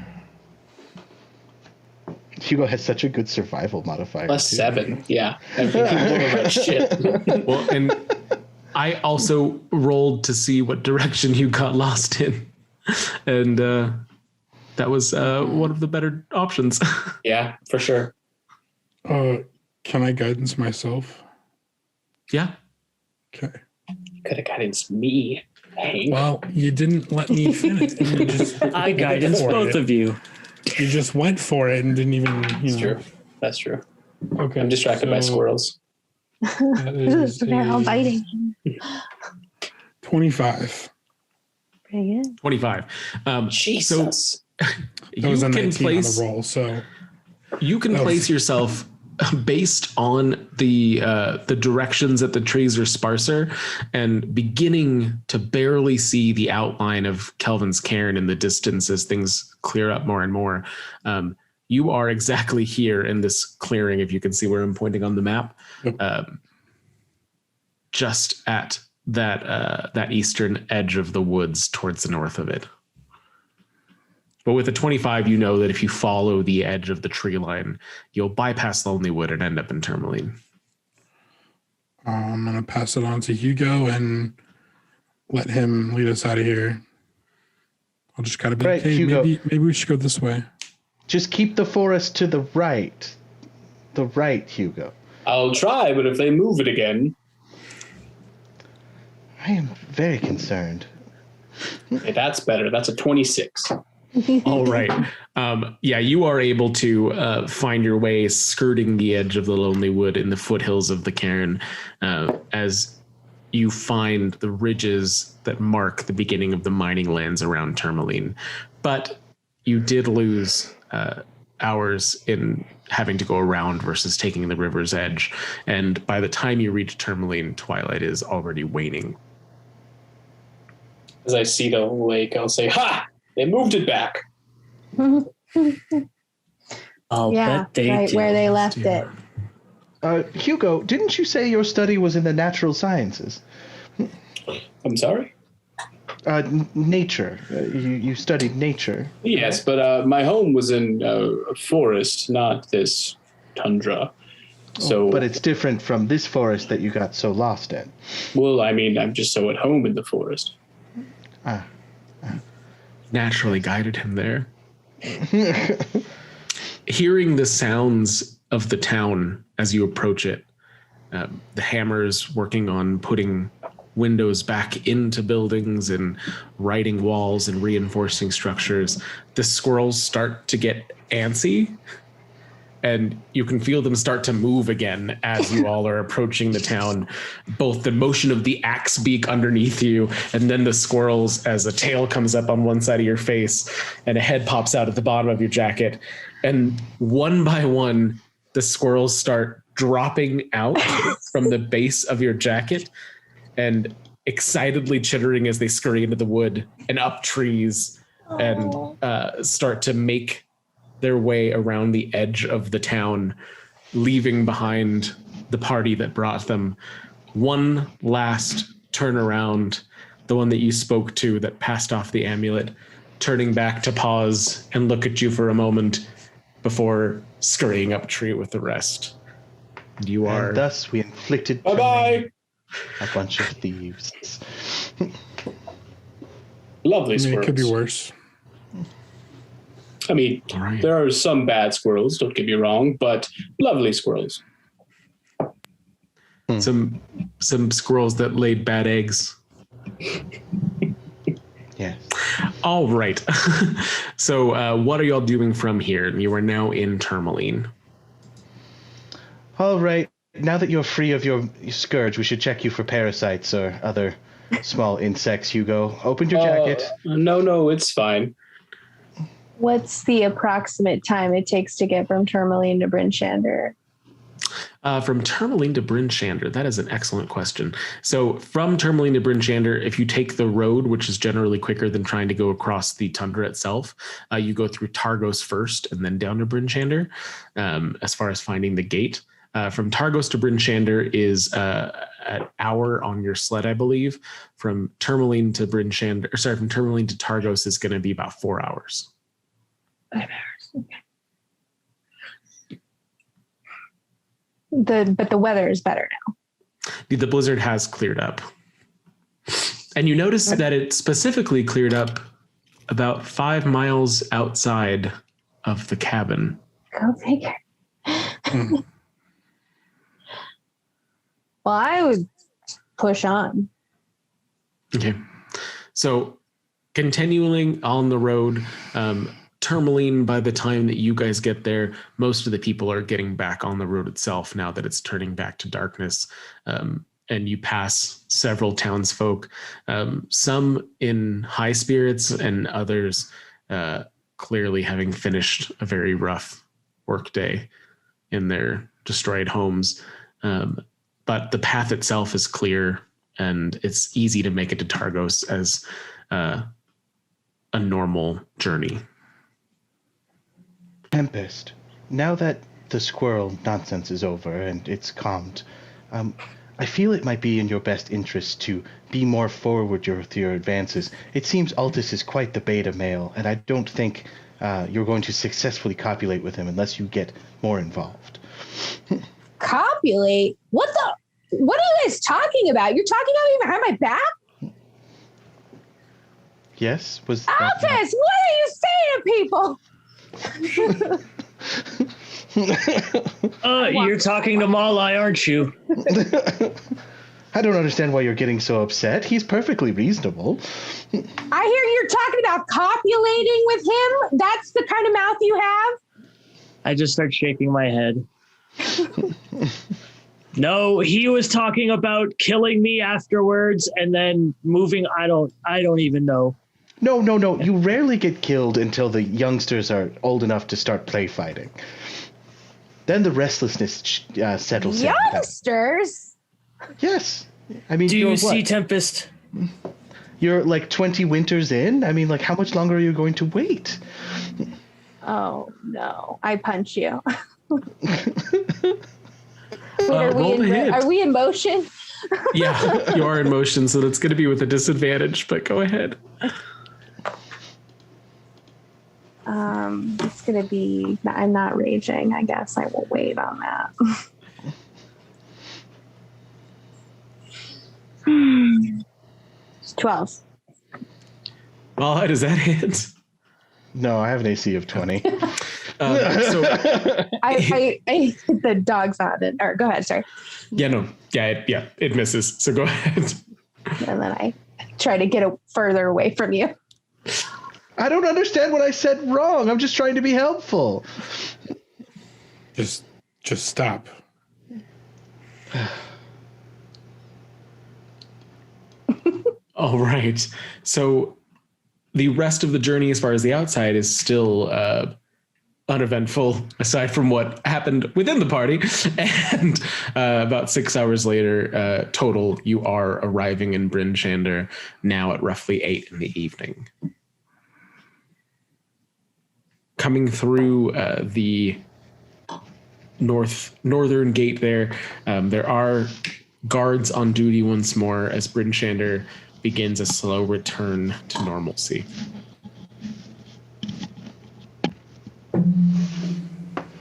Hugo has such a good survival modifier. Plus too. 7. Yeah. Everything more about shit. Well, and I also rolled to see what direction you got lost in. And that was one of the better options. Yeah, for sure. Can I guidance myself? Yeah. Okay. You could have guidance me. Hank. Well, you didn't let me finish. You just I guidance both of you. You just went for it and didn't even. That's true. That's true. Okay. I'm distracted by squirrels. That is They're all biting. 25. Pretty good. 25. Jesus. So That was a you can 19 place on the roll, so you can place yourself based on the directions that the trees are sparser and beginning to barely see the outline of Kelvin's cairn in the distance as things clear up more and more. You are exactly here in this clearing, if you can see where I'm pointing on the map, just at that eastern edge of the woods towards the north of it. But with a 25, you know that if you follow the edge of the tree line, you'll bypass Lonelywood and end up in Tourmaline. I'm going to pass it on to Hugo and let him lead us out of here. I'll just kind of be Right, like, hey, Hugo. maybe we should go this way. Just keep the forest to the right. The right, Hugo. I'll try, but if they move it again. I am very concerned. Okay, that's better. That's a 26. All right. Yeah, you are able to find your way skirting the edge of the Lonelywood in the foothills of the cairn as you find the ridges that mark the beginning of the mining lands around Tourmaline. But you did lose hours in having to go around versus taking the river's edge. And by the time you reach Tourmaline, twilight is already waning. As I see the lake, I'll say, "Ha! They moved it back." I'll bet they right did. where they left it. Hugo, didn't you say your study was in the natural sciences? I'm sorry? Nature. You studied nature. Yes, but my home was in a forest, not this tundra. So, but it's different from this forest that you got so lost in. Well, I mean, I'm just so at home in the forest. Naturally guided him there. Hearing the sounds of the town as you approach it, the hammers working on putting windows back into buildings and writing walls and reinforcing structures, the squirrels start to get antsy. And you can feel them start to move again as you all are approaching the town. Both the motion of the axe beak underneath you, and then the squirrels as a tail comes up on one side of your face and a head pops out at the bottom of your jacket. And one by one, the squirrels start dropping out from the base of your jacket and excitedly chittering as they scurry into the wood and up trees and start to make their way around the edge of the town, leaving behind the party that brought them. One last turnaround, the one that you spoke to that passed off the amulet, turning back to pause and look at you for a moment before scurrying up tree with the rest. You are... And thus we inflicted Bye-bye! A bunch of thieves. Lovely squirrels. It could be worse. I mean, right. There are some bad squirrels, don't get me wrong, but lovely squirrels. Some squirrels that laid bad eggs. Yes. All right. So what are y'all doing from here? You are now in Tourmaline. All right. Now that you're free of your scourge, we should check you for parasites or other small insects, Hugo. Open your jacket. No, it's fine. What's the approximate time it takes to get from Tourmaline to Bryn Shander? From Tourmaline to Bryn Shander, that is an excellent question. So from Tourmaline to Bryn Shander, if you take the road, which is generally quicker than trying to go across the tundra itself, you go through Targos first and then down to Bryn Shander. As far as finding the gate, from Targos to Bryn Shander is an hour on your sled, I believe. From Tourmaline to Bryn Shander, from Tourmaline to Targos is going to be about 4 hours. 5 hours. Okay. But the weather is better now. The blizzard has cleared up. And you notice that it specifically cleared up about 5 miles outside of the cabin. Go figure. Well, I would push on. Okay. So continuing on the road, Tourmaline, by the time that you guys get there, most of the people are getting back on the road itself now that it's turning back to darkness. And you pass several townsfolk, some in high spirits and others clearly having finished a very rough work day in their destroyed homes. But the path itself is clear and it's easy to make it to Targos as a normal journey. Tempest, now that the squirrel nonsense is over and it's calmed, I feel it might be in your best interest to be more forward with your advances. It seems Altus is quite the beta male, and I don't think you're going to successfully copulate with him unless you get more involved. Copulate? What are you guys talking about? You're talking about me behind my back? Yes? Was Altus, what are you saying to people? You're talking to Malai, aren't you? I don't understand why you're getting so upset. He's perfectly reasonable. I hear you're talking about copulating with him. That's the kind of mouth you have? I just start shaking my head. No, he was talking about killing me afterwards and then moving. I don't even know. No. You rarely get killed until the youngsters are old enough to start play fighting. Then the restlessness settles in. Youngsters? Yes. I mean, do you you're see what? Tempest? You're like 20 winters in. I mean, like, how much longer are you going to wait? Oh no! I punch you. Roll to hit. Are we in motion? Yeah, you are in motion, so that's going to be with a disadvantage. But go ahead. It's gonna be. I'm not raging. I guess I will wait on that. 12. Well, does that hit? No, I have an AC of 20. So I hit the dogs on it. Or go ahead, sorry. It misses. So go ahead. And then I try to get further away from you. I don't understand what I said wrong. I'm just trying to be helpful. Just stop. All right. So the rest of the journey, as far as the outside, is still uneventful, aside from what happened within the party. And about 6 hours later, total, you are arriving in Bryn Shander now at roughly 8 in the evening. Coming through the northern gate there are guards on duty once more as Bryn Shander begins a slow return to normalcy.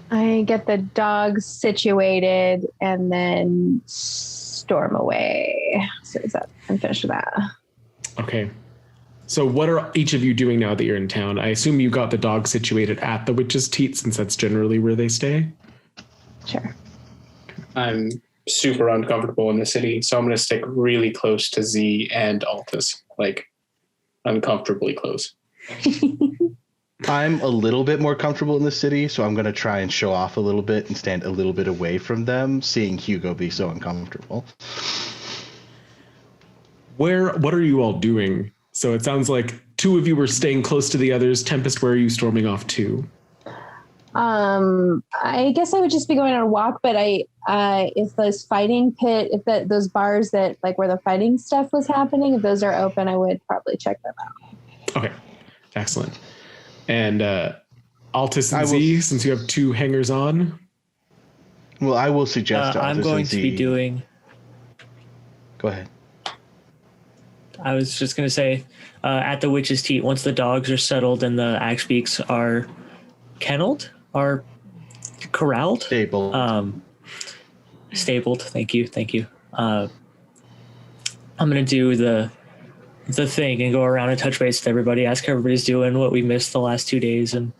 I get the dogs situated and then storm away. So I'm finished with that. Okay. So what are each of you doing now that you're in town? I assume you got the dogs situated at the Witch's Teat, since that's generally where they stay? Sure. I'm super uncomfortable in the city, so I'm going to stick really close to Z and Altus, like uncomfortably close. I'm a little bit more comfortable in the city, so I'm going to try and show off a little bit and stand a little bit away from them, seeing Hugo be so uncomfortable. What are you all doing? So it sounds like two of you were staying close to the others. Tempest, where are you storming off to? I guess I would just be going on a walk, but if those fighting pit, those bars that like where the fighting stuff was happening, if those are open, I would probably check them out. Okay, excellent. And Altus and Z, since you have two hangers on. Well, I will suggest Altus I'm going and to Z. be doing. Go ahead. I was just going to say, at the Witch's Teat, once the dogs are settled and the axe beaks are kennelled, are corralled, Stabled. Stabled. Thank you. I'm going to do the thing and go around and touch base with everybody, ask how everybody's doing, what we missed the last 2 days and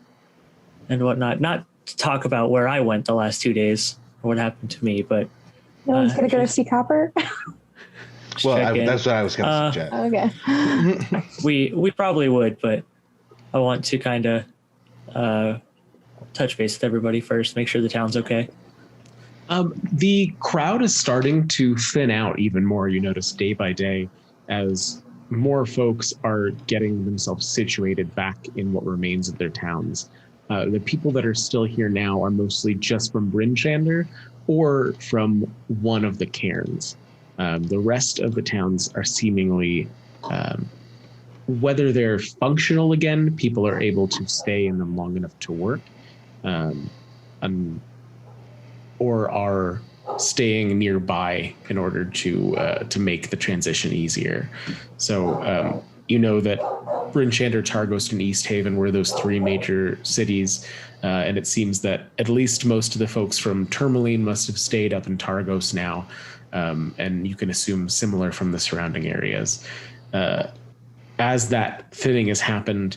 whatnot. Not to talk about where I went the last 2 days or what happened to me, but no one's going to go to see Copper. Well, that's what I was going to suggest. Okay. we probably would, but I want to kind of touch base with everybody first, make sure the town's okay. The crowd is starting to thin out even more, you notice, day by day, as more folks are getting themselves situated back in what remains of their towns. The people that are still here now are mostly just from Bryn Shander or from one of the cairns. The rest of the towns are seemingly, whether they're functional again, people are able to stay in them long enough to work, or are staying nearby in order to make the transition easier. So you know that Bryn Shander, Targos, and East Haven were those three major cities, and it seems that at least most of the folks from Tourmaline must have stayed up in Targos now. And you can assume similar from the surrounding areas. As that thinning has happened,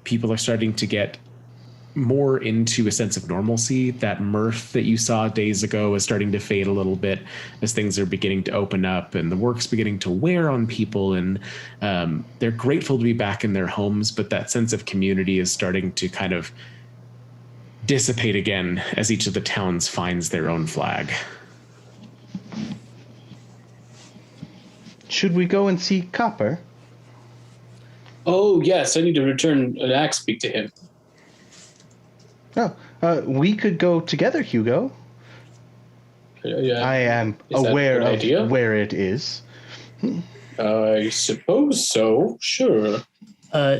people are starting to get more into a sense of normalcy. That mirth that you saw days ago is starting to fade a little bit as things are beginning to open up and the work's beginning to wear on people. And they're grateful to be back in their homes, but that sense of community is starting to kind of dissipate again as each of the towns finds their own flag. Should we go and see Copper? Oh, yes, I need to return an axe beak to him. Oh, we could go together, Hugo. I am aware of where it is. I suppose so. Sure.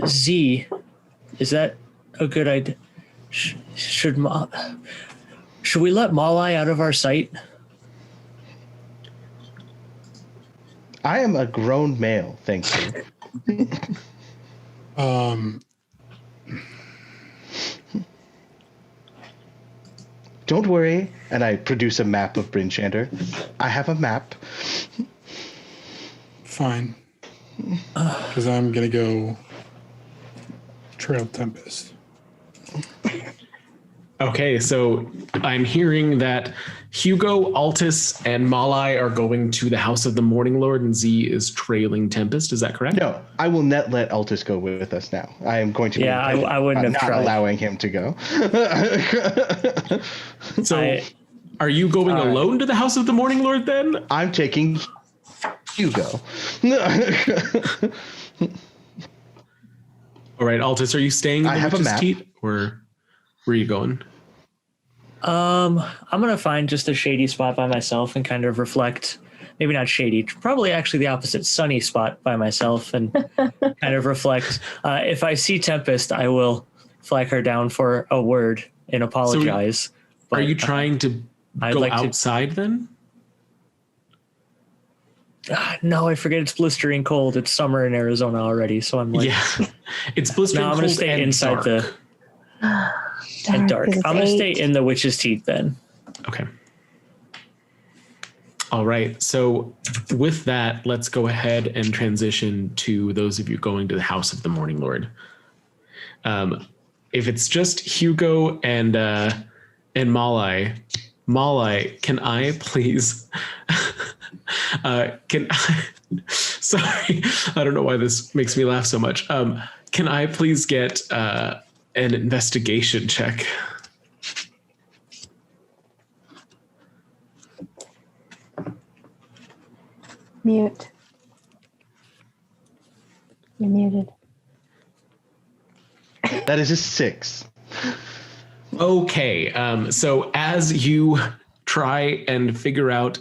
Z, is that a good idea? Should we let Malai out of our sight? I am a grown male, thank you. Don't worry, and I produce a map of Bryn Shander. I have a map. Fine. Because I'm going to go Trail Tempest. Okay, so I'm hearing that Hugo, Altus, and Malai are going to the House of the Morning Lord, and Z is trailing Tempest. Is that correct? No, I will not let Altus go with us now. I am going to be I wouldn't have not tried. allowing him to go. So are you going alone to the House of the Morning Lord then? I'm taking Hugo. All right, Altus, are you staying in I the have a Witch's map. Teat, or where are you going? I'm gonna find just a shady spot by myself and kind of reflect. Maybe not shady, probably actually the opposite, sunny spot by myself, and kind of reflect. If I see Tempest, I will flag her down for a word and apologize. Are you trying to go like outside then? No, I forget it's blistering cold. It's summer in Arizona already, so I'm like, Yeah, it's blistering no, I'm cold gonna stay and inside dark. and dark. 'cause it's I'm gonna 8. stay in the Witch's Teeth then. Okay. All right. So with that, let's go ahead and transition to those of you going to the House of the Morning Lord. If it's just Hugo and Malai, can I please? Sorry, I don't know why this makes me laugh so much. Can I please get an investigation check? Mute. You're muted. That is a 6. Okay, so as you try and figure out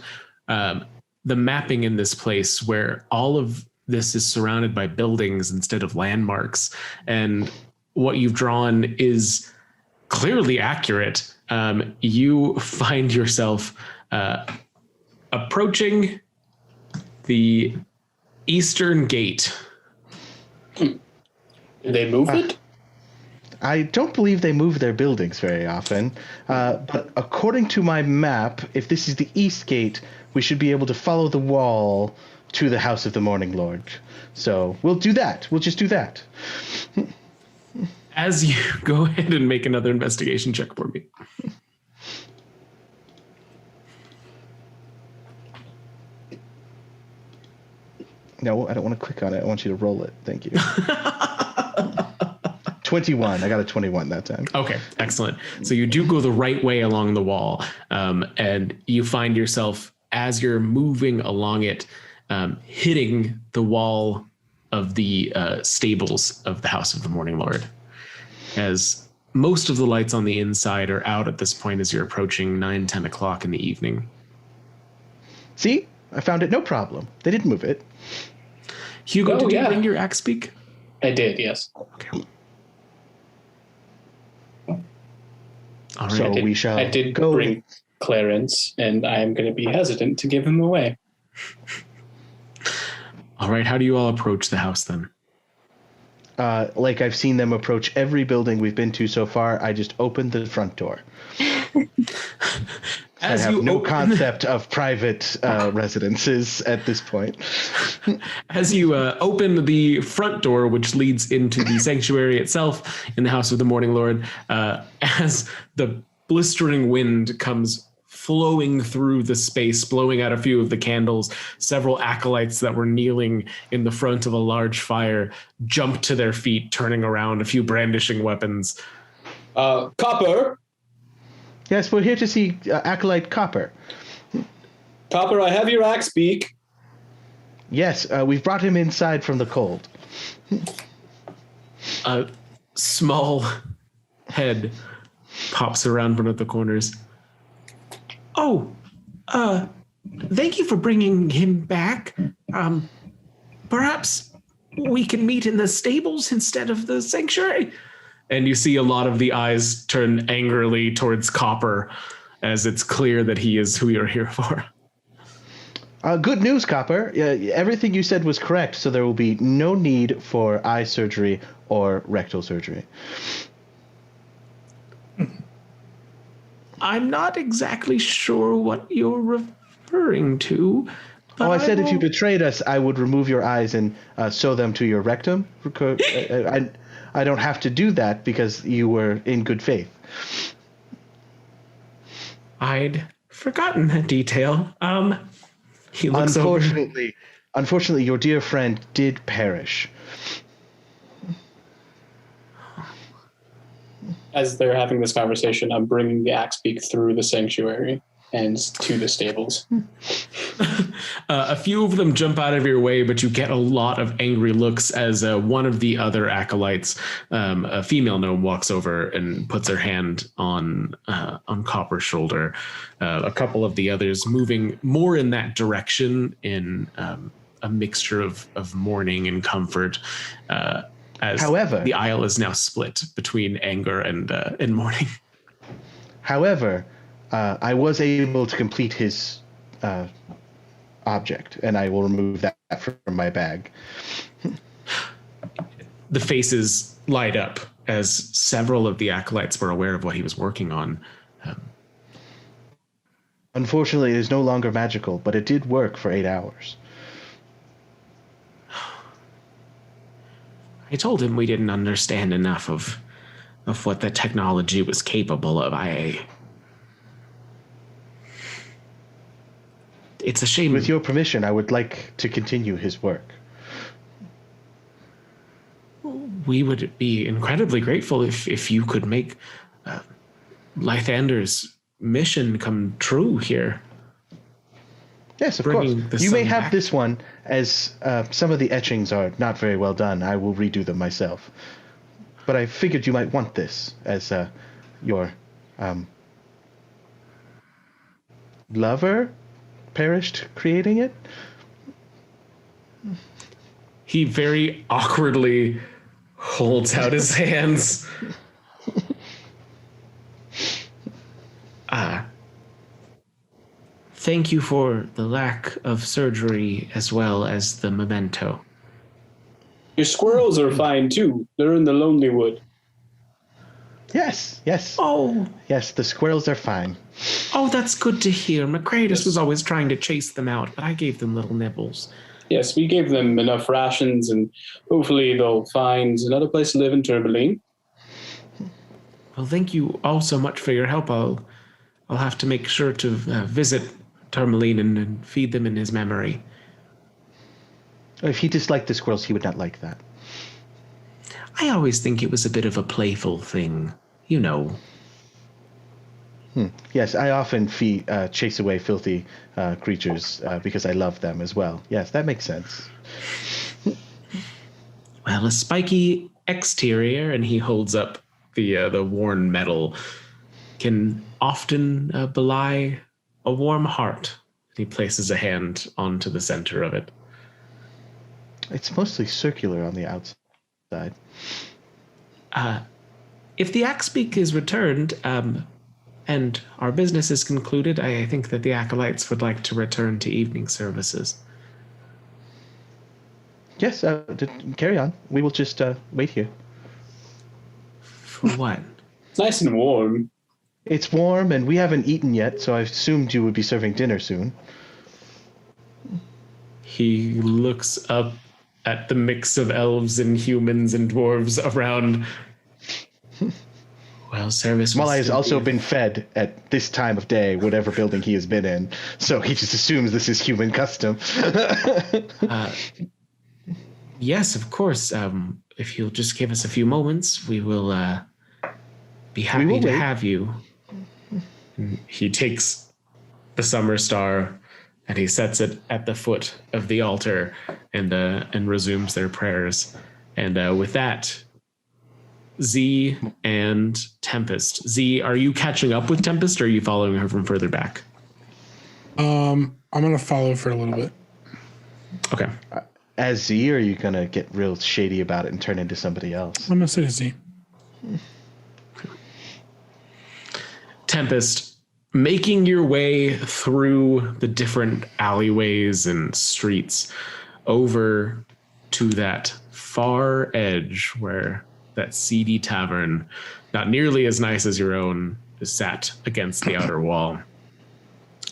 the mapping in this place where all of this is surrounded by buildings instead of landmarks, and what you've drawn is clearly accurate, you find yourself approaching the eastern gate. Did they move it? I don't believe they move their buildings very often, but according to my map, if this is the east gate, we should be able to follow the wall to the House of the Morning Lord. So we'll do that. We'll just do that. As you go ahead and make another investigation check for me. No, I don't want to click on it. I want you to roll it. Thank you. 21. I got a 21 that time. Okay, excellent. So you do go the right way along the wall, and you find yourself, as you're moving along it, hitting the wall of the stables of the House of the Morning Lord, as most of the lights on the inside are out at this point as you're approaching 9-10 o'clock in the evening. See? I found it no problem. They didn't move it. Hugo, did you bring your axe speak? I did, yes. Okay. All right. So we shall I did go. bring Clarence, and I am going to be hesitant to give him away. All right. How do you all approach the house then? Like I've seen them approach every building we've been to so far, I just opened the front door. I have no concept of private residences at this point. As you open the front door, which leads into the sanctuary itself in the House of the Morning Lord, as the blistering wind comes flowing through the space, blowing out a few of the candles, several acolytes that were kneeling in the front of a large fire jump to their feet, turning around, a few brandishing weapons. Copper! Yes, we're here to see Acolyte Copper. Copper, I have your axe beak. Yes, we've brought him inside from the cold. A small head pops around one of the corners. Oh, thank you for bringing him back. Perhaps we can meet in the stables instead of the sanctuary. And you see a lot of the eyes turn angrily towards Copper as it's clear that he is who you're here for. Good news, Copper. Everything you said was correct, so there will be no need for eye surgery or rectal surgery. I'm not exactly sure what you're referring to. Oh, I said if you betrayed us, I would remove your eyes and sew them to your rectum. I don't have to do that because you were in good faith. I'd forgotten that detail. He looks Unfortunately, your dear friend did perish. As they're having this conversation, I'm bringing the axe beak through the sanctuary and to the stables. A few of them jump out of your way, but you get a lot of angry looks as one of the other acolytes, a female gnome, walks over and puts her hand on Copper's shoulder. A couple of the others moving more in that direction in a mixture of mourning and comfort. However, the aisle is now split between anger and mourning. However, I was able to complete his object, and I will remove that from my bag. The faces light up as several of the acolytes were aware of what he was working on. Unfortunately, it is no longer magical, but it did work for 8 hours. I told him we didn't understand enough of what the technology was capable of. It's a shame. With your permission, I would like to continue his work. We would be incredibly grateful if you could make Lythander's mission come true here. Yes, of course. You may have this one, as some of the etchings are not very well done. I will redo them myself. But I figured you might want this as your lover perished creating it. He very awkwardly holds out his hands. Thank you for the lack of surgery as well as the memento. Your squirrels are fine too. They're in the lonely wood. Yes. Oh. Yes, the squirrels are fine. Oh, that's good to hear. Macratus was always trying to chase them out, but I gave them little nibbles. Yes, we gave them enough rations, and hopefully they'll find another place to live in Tourmaline. Well, thank you all so much for your help. I'll have to make sure to visit Tourmaline and feed them in his memory. If he disliked the squirrels, he would not like that. I always think it was a bit of a playful thing, you know. Yes, I often chase away filthy creatures because I love them as well. Yes, that makes sense. Well, a spiky exterior, and he holds up the worn metal, can often belie a warm heart. He places a hand onto the center of it. It's mostly circular on the outside. If the axe beak is returned, and our business is concluded, I think that the acolytes would like to return to evening services. Yes, carry on. We will just wait here. For what? It's nice and warm. It's warm, and we haven't eaten yet, so I assumed you would be serving dinner soon. He looks up at the mix of elves and humans and dwarves around. Well, service. Malai has also been fed at this time of day, whatever building he has been in, so he just assumes this is human custom. Yes, of course. If you'll just give us a few moments, we will be happy to have you. And he takes the summer star and he sets it at the foot of the altar and resumes their prayers. And with that, Z and Tempest. Z, are you catching up with Tempest, or are you following her from further back? I'm I'm gonna follow for a little bit. Okay. As Z, or are you gonna get real shady about it and turn into somebody else? I'm gonna say Z. Tempest, making your way through the different alleyways and streets over to that far edge where that seedy tavern, not nearly as nice as your own, is sat against the outer wall.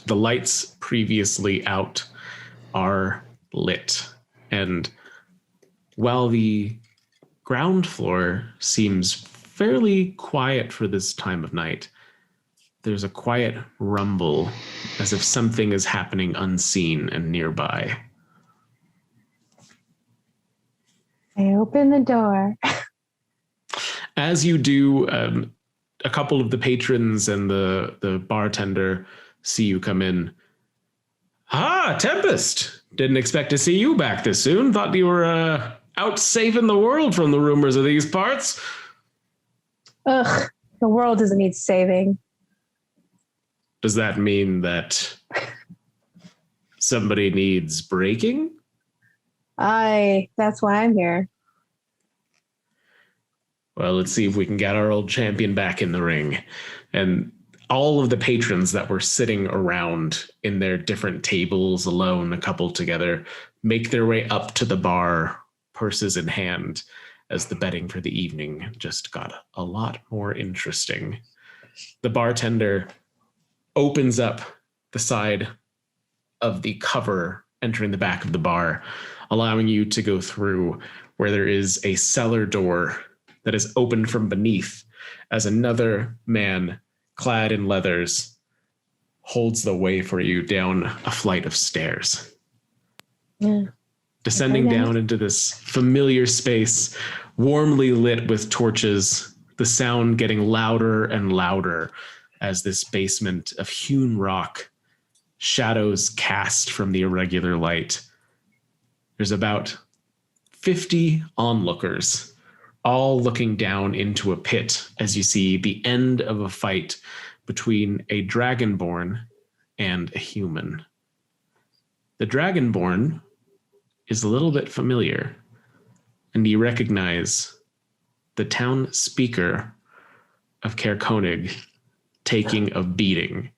The lights previously out are lit, and while the ground floor seems fairly quiet for this time of night, there's a quiet rumble as if something is happening unseen and nearby. I open the door. As you do, a couple of the patrons and the bartender see you come in. Ah, Tempest! Didn't expect to see you back this soon. Thought you were out saving the world from the rumors of these parts. Ugh, the world doesn't need saving. Does that mean that somebody needs breaking? That's why I'm here. Well, let's see if we can get our old champion back in the ring. And all of the patrons that were sitting around in their different tables alone, a couple together, make their way up to the bar, purses in hand, as the betting for the evening just got a lot more interesting. The bartender opens up the side of the cover entering the back of the bar, allowing you to go through where there is a cellar door that is opened from beneath as another man clad in leathers holds the way for you down a flight of stairs. Yeah. Descending down into this familiar space, warmly lit with torches, the sound getting louder and louder as this basement of hewn rock, shadows cast from the irregular light. There's about 50 onlookers, all looking down into a pit as you see the end of a fight between a dragonborn and a human. The dragonborn is a little bit familiar, and you recognize the town speaker of Caer Konig taking a beating.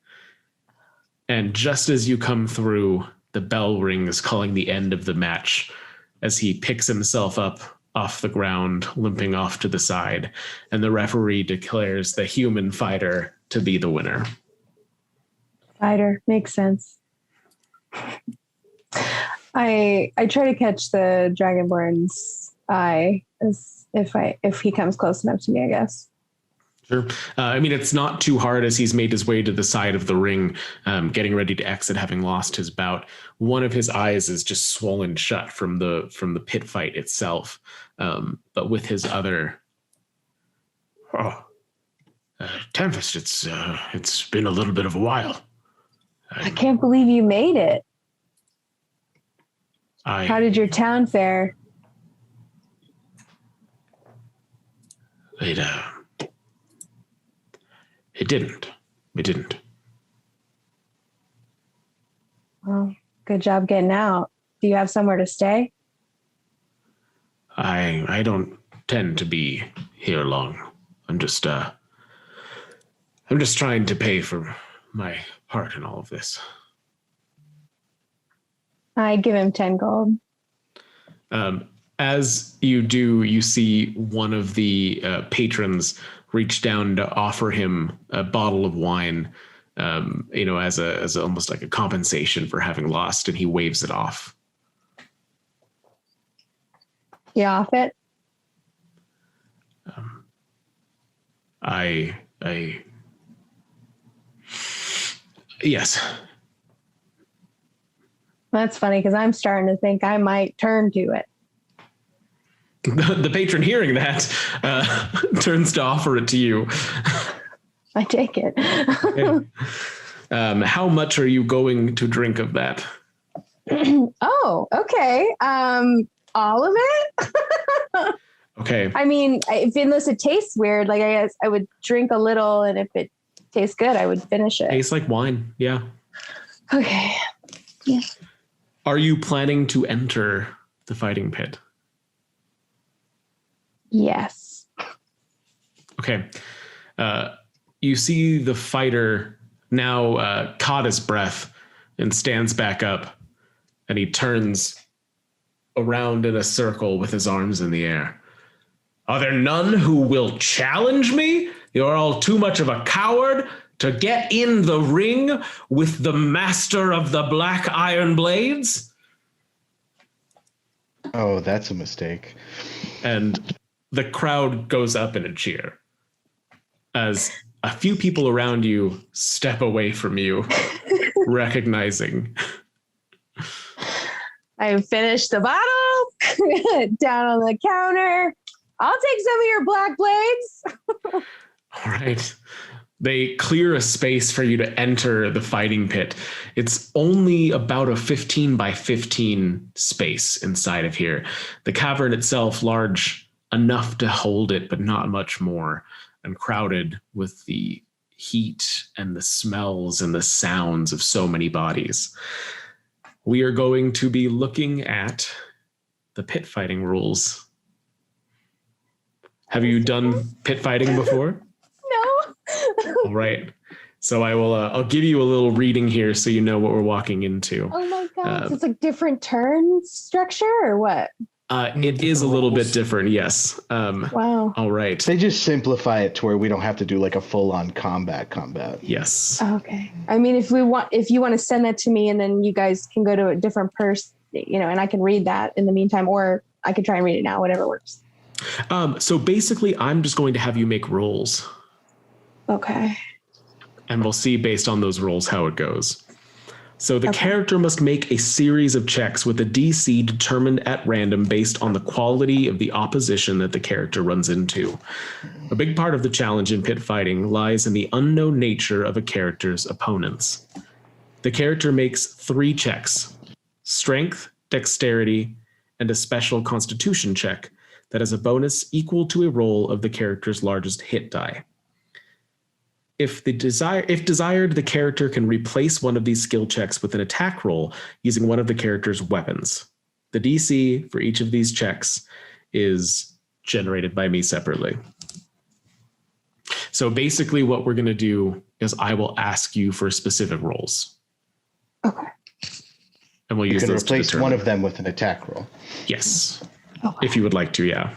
And just as you come through, the bell rings calling the end of the match as he picks himself up off the ground, limping off to the side, and the referee declares the human fighter to be the winner. Fighter, makes sense. I try to catch the Dragonborn's eye as if he comes close enough to me, I guess. Sure. I mean, it's not too hard as he's made his way to the side of the ring, getting ready to exit, having lost his bout. One of his eyes is just swollen shut from the pit fight itself. But with his other, Tempest, it's been a little bit of a while. I can't believe you made it. How did your town fare? It didn't. Well, good job getting out. Do you have somewhere to stay? I don't tend to be here long. I'm just trying to pay for my part in all of this. I give him 10 gold. As you do, you see one of the patrons reach down to offer him a bottle of wine, as almost like a compensation for having lost, and he waves it off. You off it? Yes. That's funny because I'm starting to think I might turn to it. The patron, hearing that, turns to offer it to you. I take it. Okay. How much are you going to drink of that? Oh, okay. All of it? Okay. I mean, unless it tastes weird, like I guess I would drink a little, and if it tastes good, I would finish it. Tastes like wine. Yeah. Okay. Yeah. Are you planning to enter the fighting pit? Yes. Okay. You see the fighter now caught his breath and stands back up, and he turns around in a circle with his arms in the air. Are there none who will challenge me? You're all too much of a coward to get in the ring with the master of the Black Iron Blades? Oh, that's a mistake. And the crowd goes up in a cheer as a few people around you step away from you, recognizing. I finished the bottle down on the counter. I'll take some of your black blades. All right. They clear a space for you to enter the fighting pit. It's only about a 15 by 15 space inside of here. The cavern itself large enough to hold it, but not much more, and crowded with the heat and the smells and the sounds of so many bodies. We are going to be looking at the pit fighting rules. Have you done pit fighting before? No. All right. So I'll give you a little reading here so you know what we're walking into. Oh my God. It's like different turn structure or what? It is a little bit different, yes. Wow. All right. They just simplify it to where we don't have to do like a full-on combat. Yes. Okay. I mean, if you want to send that to me and then you guys can go to a different person, and I can read that in the meantime, or I could try and read it now, whatever works. So basically, I'm just going to have you make rolls. Okay. And we'll see based on those rolls how it goes. So the character must make a series of checks with a DC determined at random based on the quality of the opposition that the character runs into. A big part of the challenge in pit fighting lies in the unknown nature of a character's opponents. The character makes 3 checks: strength, dexterity, and a special constitution check that has a bonus equal to a roll of the character's largest hit die. If desired, the character can replace one of these skill checks with an attack roll using one of the character's weapons. The DC for each of these checks is generated by me separately. So basically what we're going to do is I will ask you for specific rolls. Okay. And we'll use You can those replace one of them with an attack roll. Yes. Okay. If you would like to, yeah.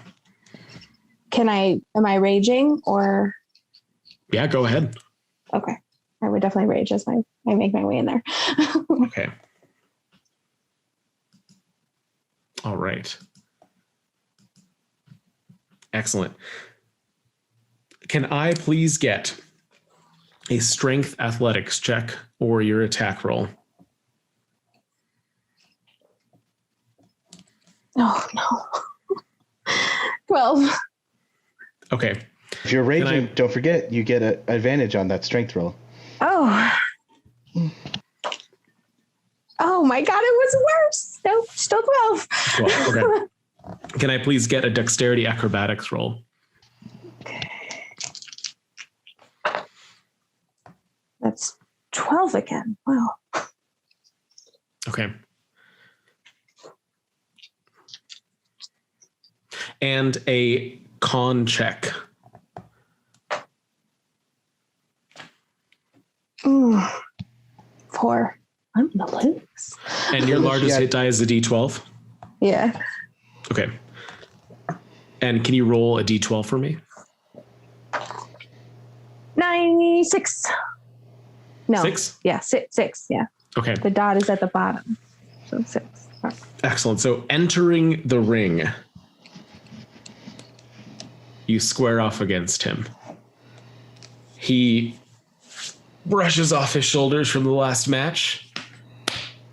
Am I raging or? Yeah, go ahead. Okay. I would definitely rage as I make my way in there. Okay. All right. Excellent. Can I please get a strength athletics check or your attack roll? Oh, no. 12. Okay. If you're raging, don't forget you get an advantage on that strength roll. Oh. Oh my God, it was worse. Nope, still 12. 12. Okay. Can I please get a dexterity acrobatics roll? Okay. That's 12 again. Wow. Okay. And a con check. Ooh. 4. I'm gonna lose. And your largest hit die is a D12? Yeah. Okay. And can you roll a D12 for me? 96. No. 6? Yeah, 6. Yeah. Okay. The dot is at the bottom. So 6. Oh. Excellent. So entering the ring, you square off against him. He brushes off his shoulders from the last match,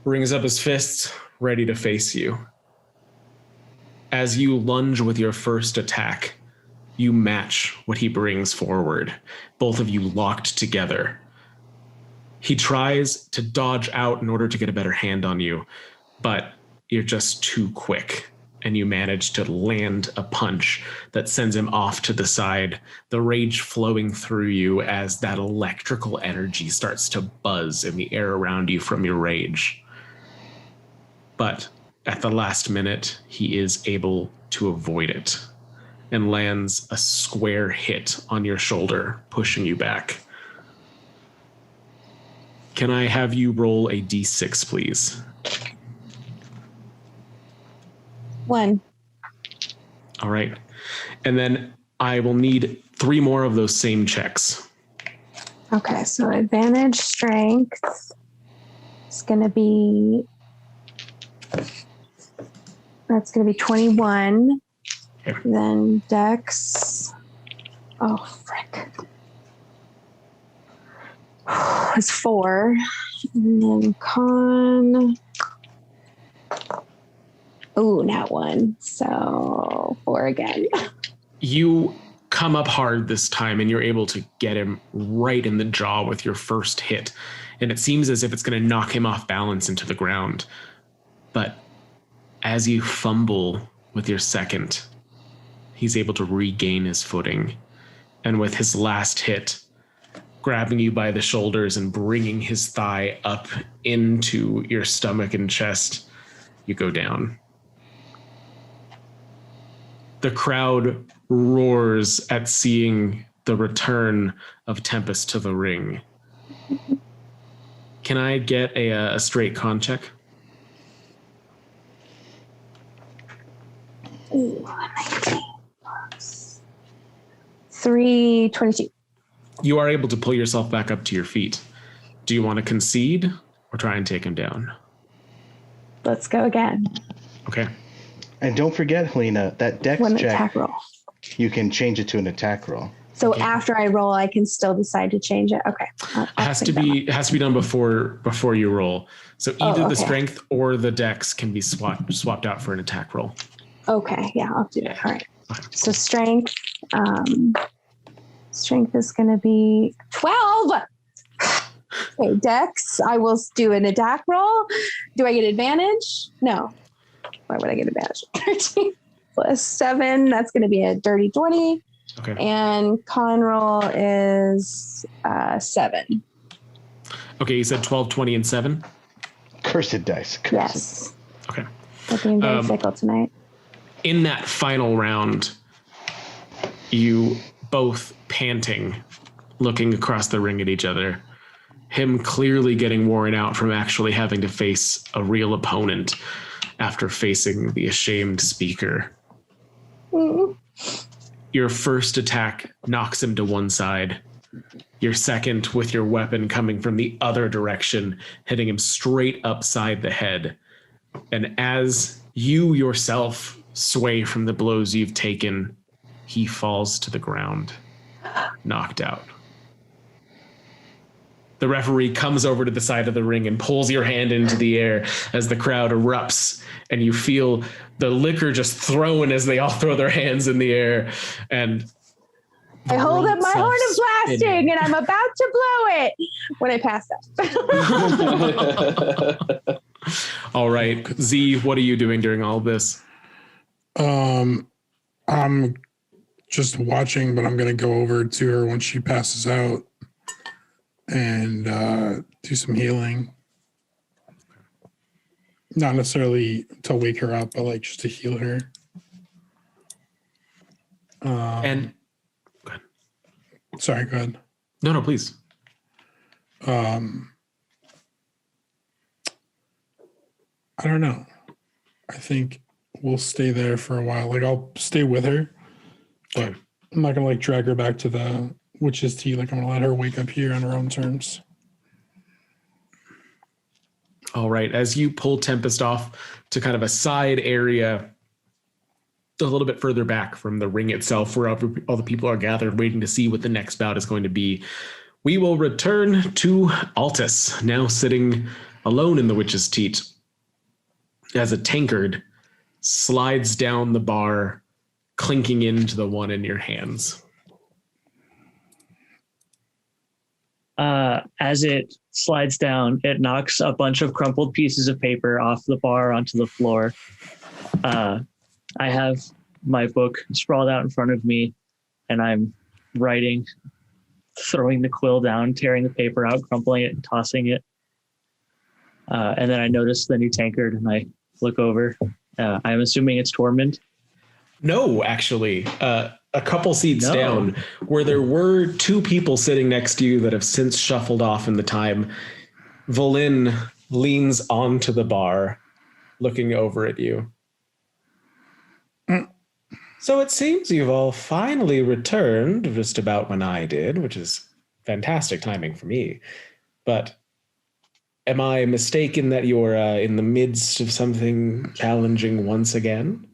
brings up his fists, ready to face you. As you lunge with your first attack, you match what he brings forward, both of you locked together. He tries to dodge out in order to get a better hand on you, but you're just too quick, and you manage to land a punch that sends him off to the side, the rage flowing through you as that electrical energy starts to buzz in the air around you from your rage. but at the last minute, he is able to avoid it and lands a square hit on your shoulder, pushing you back. Can I have you roll a d6, please? 1. All right. And then I will need 3 more of those same checks. Okay, so advantage strength is going to be, that's going to be 21. Okay. Then dex, oh, frick. It's 4. And then con, oh, not 1. So 4 again. You come up hard this time and you're able to get him right in the jaw with your first hit. And it seems as if it's going to knock him off balance into the ground. But as you fumble with your second, he's able to regain his footing. And with his last hit, grabbing you by the shoulders and bringing his thigh up into your stomach and chest, you go down. The crowd roars at seeing the return of Tempest to the ring. Can I get a straight con check? Ooh, 19 plus 3, 22. You are able to pull yourself back up to your feet. Do you want to concede or try and take him down? Let's go again. Okay. And don't forget, Helena, that dex One check, attack roll. you can change it to an attack roll. So Okay. after I roll, I can still decide to change it. Okay. It has to be done before you roll. So either the strength or the dex can be swapped out for an attack roll. Okay. Yeah, I'll do that. All right. So strength. Strength is going to be 12. Okay, dex. I will do an attack roll. Do I get advantage? No. Why would I get advantage? 13 plus 7. That's going to be a dirty 20. Okay. And con roll is 7. Okay, you said 12, 20, and 7? Cursed dice. Cursed. Yes. Okay. I'm being very fickle tonight. In that final round, you both panting, looking across the ring at each other, him clearly getting worn out from actually having to face a real opponent after facing the ashamed speaker. Mm. Your first attack knocks him to one side. Your second, with your weapon coming from the other direction, hitting him straight upside the head. And as you yourself sway from the blows you've taken, he falls to the ground, knocked out. The referee comes over to the side of the ring and pulls your hand into the air as the crowd erupts, and you feel the liquor just thrown as they all throw their hands in the air. And I hold up my horn of blasting and I'm about to blow it when I pass out. All right, Z, what are you doing during all this? I'm just watching, but I'm going to go over to her when she passes out and do some healing. Not necessarily to wake her up, but like just to heal her. And sorry, go ahead. no, please. I don't know. I think we'll stay there for a while. Like I'll stay with her, but I'm not gonna like drag her back to the witch's tea. Like I'm gonna let her wake up here on her own terms. All right, as you pull Tempest off to kind of a side area, a little bit further back from the ring itself, where all the people are gathered waiting to see what the next bout is going to be, we will return to Altus, now sitting alone in the witch's teat, as a tankard slides down the bar, clinking into the one in your hands. As it slides down, it knocks a bunch of crumpled pieces of paper off the bar onto the floor. I have my book sprawled out in front of me, and I'm writing, throwing the quill down, tearing the paper out, crumpling it, and tossing it. And then I notice the new tankard, and I look over. I'm assuming it's Tormund. No, actually, a couple seats No. down, where there were two people sitting next to you that have since shuffled off in the time, Vellynne leans onto the bar, looking over at you. So it seems you've all finally returned just about when I did, which is fantastic timing for me. But am I mistaken that you're in the midst of something challenging once again?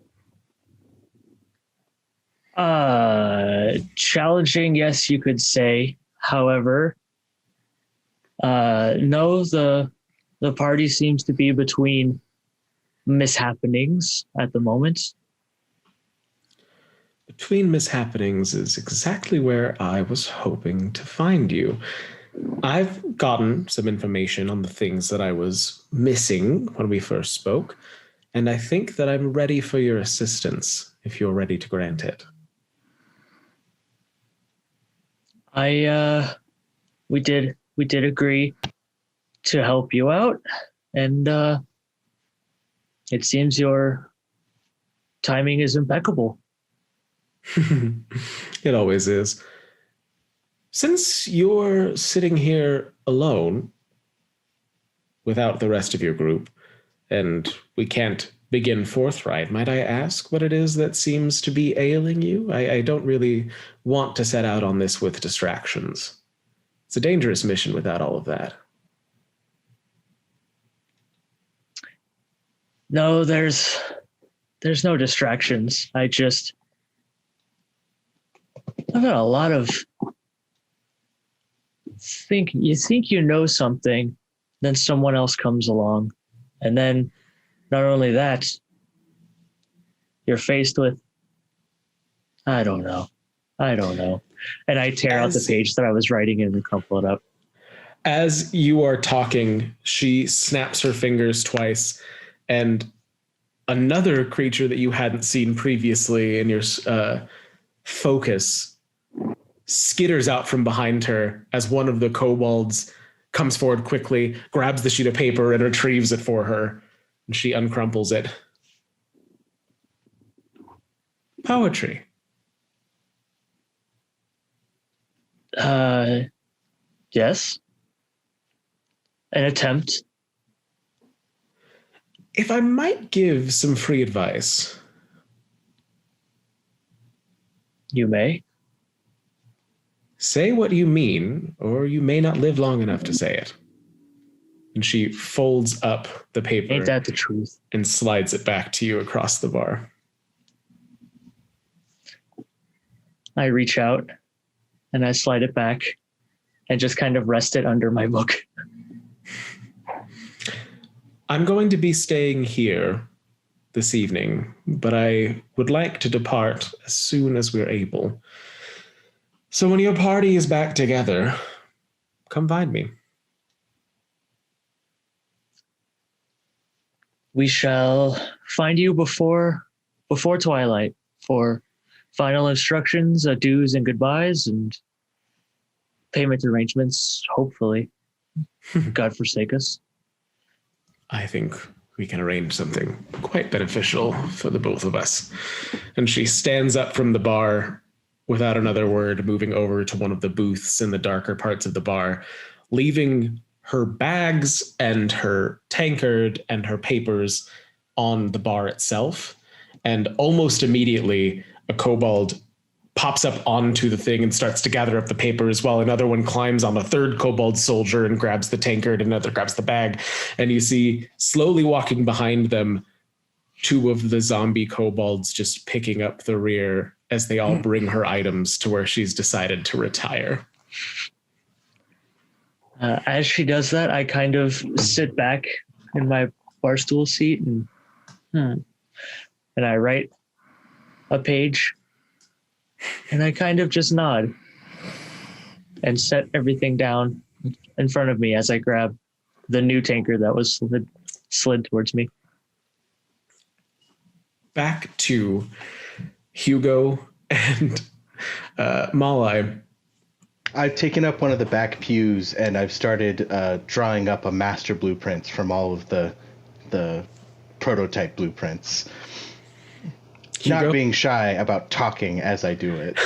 Challenging, yes, you could say. However, no, the party seems to be between mishappenings at the moment. Between mishappenings is exactly where I was hoping to find you. I've gotten some information on the things that I was missing when we first spoke, and I think that I'm ready for your assistance if you're ready to grant it. We did agree to help you out, and it seems your timing is impeccable. It always is. Since you're sitting here alone, without the rest of your group, and we can't begin forthright, might I ask what it is that seems to be ailing you? I don't really want to set out on this with distractions. It's a dangerous mission without all of that. No, there's no distractions. I've got a lot of think you know something, then someone else comes along, and then not only that, you're faced with I don't know. And I tear out the page that I was writing in and crumple it up. As you are talking, she snaps her fingers twice, and another creature that you hadn't seen previously in your focus skitters out from behind her as one of the kobolds comes forward quickly, grabs the sheet of paper and retrieves it for her, and she uncrumples it. Poetry. Yes. An attempt. If I might give some free advice. You may. Say what you mean, or you may not live long enough to say it. And she folds up the paper. Ain't that the truth? And slides it back to you across the bar. I reach out and I slide it back and just kind of rest it under my book. I'm going to be staying here this evening, but I would like to depart as soon as we're able. So when your party is back together, come find me. We shall find you before twilight for final instructions, adieus and goodbyes, and payment arrangements, hopefully. God forsake us. I think we can arrange something quite beneficial for the both of us. And she stands up from the bar without another word, moving over to one of the booths in the darker parts of the bar, leaving her bags and her tankard and her papers on the bar itself. And almost immediately, a kobold pops up onto the thing and starts to gather up the papers, while another one climbs on a third kobold soldier and grabs the tankard, and another grabs the bag. And you see, slowly walking behind them, two of the zombie kobolds just picking up the rear as they all bring her items to where she's decided to retire. As she does that, I kind of sit back in my bar stool seat and I write a page, and I kind of just nod and set everything down in front of me as I grab the new tanker that was slid towards me. Back to Hugo and Malai. I've taken up one of the back pews and I've started drawing up a master blueprint from all of the prototype blueprints. Hugo? Not being shy about talking as I do it.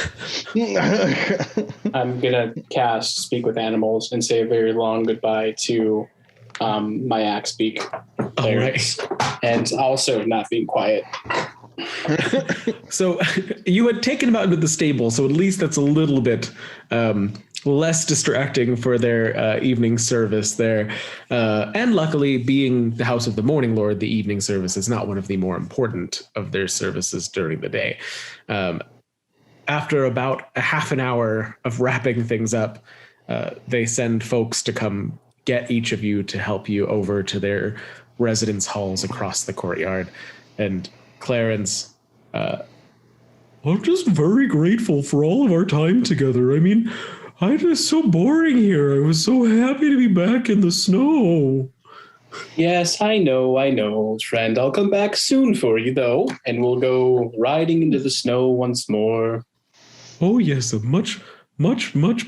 I'm gonna cast Speak with Animals and say a very long goodbye to my Axebeak players, and also not being quiet. So you had taken him out into the stable, so at least that's a little bit less distracting for their evening service there. And luckily, being the House of the Morning Lord, the evening service is not one of the more important of their services during the day. After about a half an hour of wrapping things up, they send folks to come get each of you to help you over to their residence halls across the courtyard. And Clarence, I'm just very grateful for all of our time together. I mean, I'm just so boring here. I was so happy to be back in the snow. Yes, I know, old friend. I'll come back soon for you, though, and we'll go riding into the snow once more. Oh, yes, much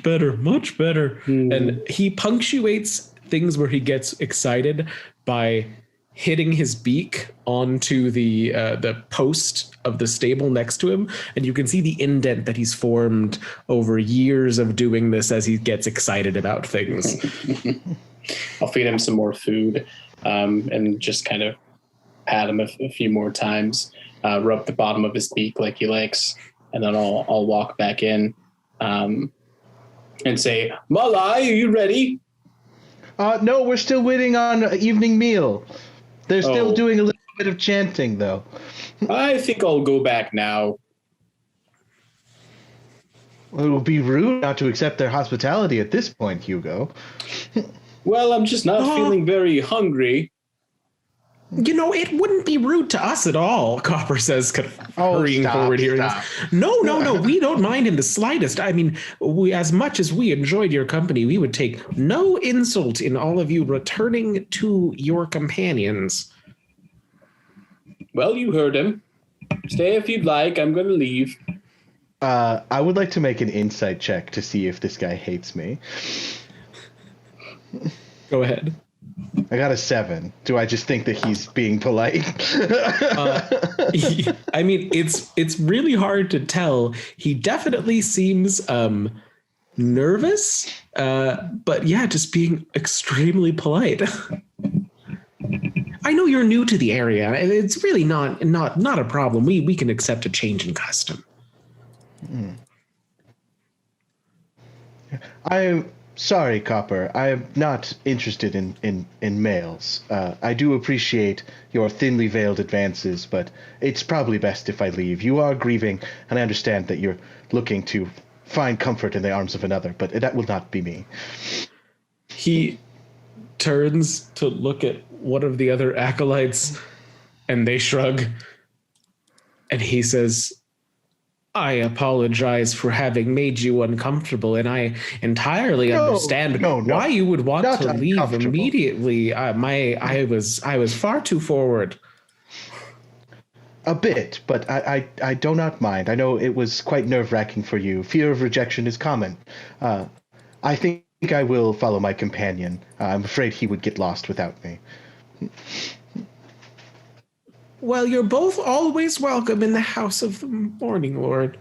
better. And he punctuates things where he gets excited by hitting his beak onto the post of the stable next to him, and you can see the indent that he's formed over years of doing this as he gets excited about things. I'll feed him some more food, and just kind of pat him a few more times, rub the bottom of his beak like he likes, and then I'll walk back in and say, Malai, are you ready? No, we're still waiting on an evening meal. They're still doing a little bit of chanting, though. I think I'll go back now. Well, it would be rude not to accept their hospitality at this point, Hugo. Well, I'm just not feeling very hungry. You know, it wouldn't be rude to us at all, Copper says, kind of hurrying forward here. No, we don't mind in the slightest. I mean, as much as we enjoyed your company, we would take no insult in all of you returning to your companions. Well, you heard him. Stay if you'd like. I'm going to leave. I would like to make an insight check to see if this guy hates me. Go ahead. I got a 7. Do I just think that he's being polite? I mean, it's really hard to tell. He definitely seems nervous, but yeah, just being extremely polite. I know you're new to the area. It's really not a problem. We can accept a change in custom. I'm sorry, Copper. I am not interested in males. I do appreciate your thinly veiled advances, but it's probably best if I leave. You are grieving, and I understand that you're looking to find comfort in the arms of another, but that will not be me. He turns to look at one of the other acolytes, and they shrug, and he says, I apologize for having made you uncomfortable, and I entirely understand why you would want to leave immediately. I was far too forward. A bit, but I do not mind. I know it was quite nerve-wracking for you. Fear of rejection is common. I think I will follow my companion. I'm afraid he would get lost without me. Well, you're both always welcome in the House of the Morning Lord.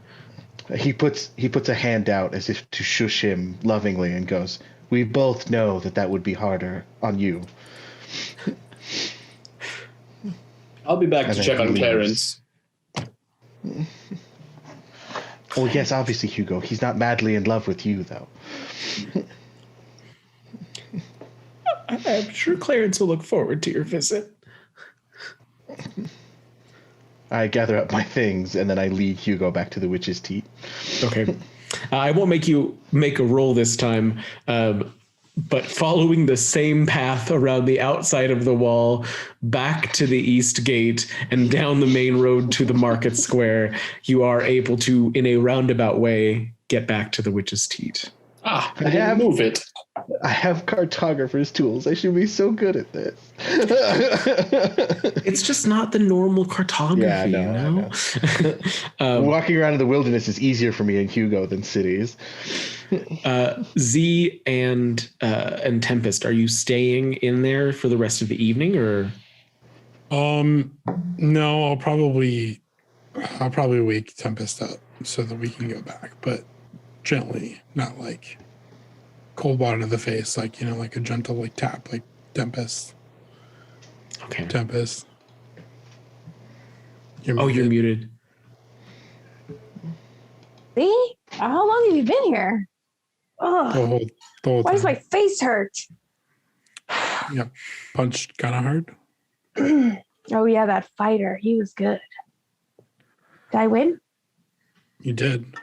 He puts a hand out as if to shush him lovingly and goes, we both know that would be harder on you. I'll be back to check on Clarence. Oh, yes, obviously, Hugo. He's not madly in love with you, though. I'm sure Clarence will look forward to your visit. I gather up my things, and then I lead Hugo back to the witch's teat. Okay. I won't make you make a roll this time, but following the same path around the outside of the wall, back to the east gate, and down the main road to the market square, you are able to, in a roundabout way, get back to the witch's teat. Move it. I have cartographer's tools. I should be so good at this. It's just not the normal cartography, you know? Walking around in the wilderness is easier for me in Hugo than cities. Z and Tempest, are you staying in there for the rest of the evening, or? No, I'll probably wake Tempest up so that we can go back, but gently, not like cold water to the face, like, like a gentle like tap, like Tempest. Okay. Tempest. You're muted. See? How long have you been here? Oh, The whole why does time. my face hurt? Yeah, punched kind of hard. Oh yeah, that fighter. He was good. Did I win? You did.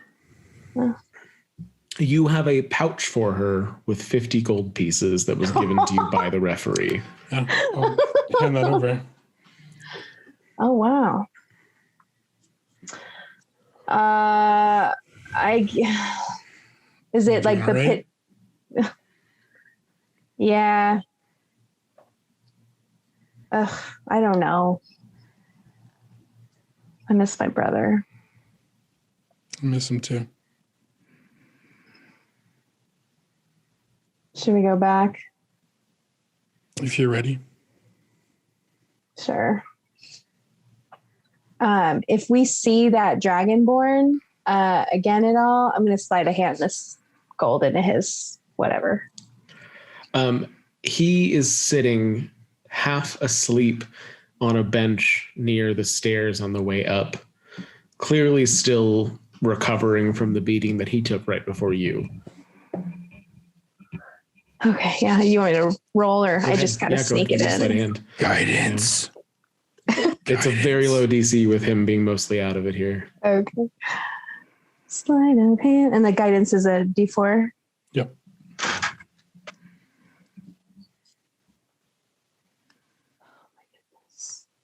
Oh. You have a pouch for her with 50 gold pieces that was given to you by the referee. Yeah, I'll hand that over. Oh wow. Is it like the right? pit? Yeah. Ugh, I don't know. I miss my brother. I miss him too. Should we go back? If you're ready. Sure. If we see that dragonborn again at all, I'm going to slide a hand this gold into his whatever. He is sitting half asleep on a bench near the stairs on the way up, clearly still recovering from the beating that he took right before you. Okay, yeah. You want me to roll, or I just gotta sneak it in? Guidance. It's a very low DC with him being mostly out of it here. Okay. Slide of hand, and the guidance is a D4. Yep.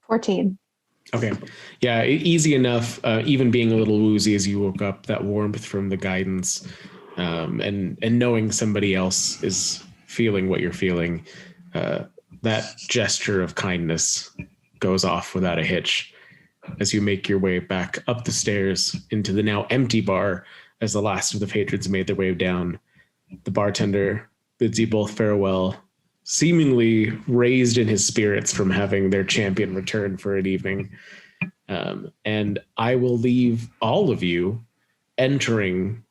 14. Okay. Yeah, easy enough. Even being a little woozy as you woke up, that warmth from the guidance, and knowing somebody else is feeling what you're feeling, that gesture of kindness goes off without a hitch as you make your way back up the stairs into the now empty bar as the last of the patrons made their way down. The bartender bids you both farewell, seemingly raised in his spirits from having their champion return for an evening. And I will leave all of you entering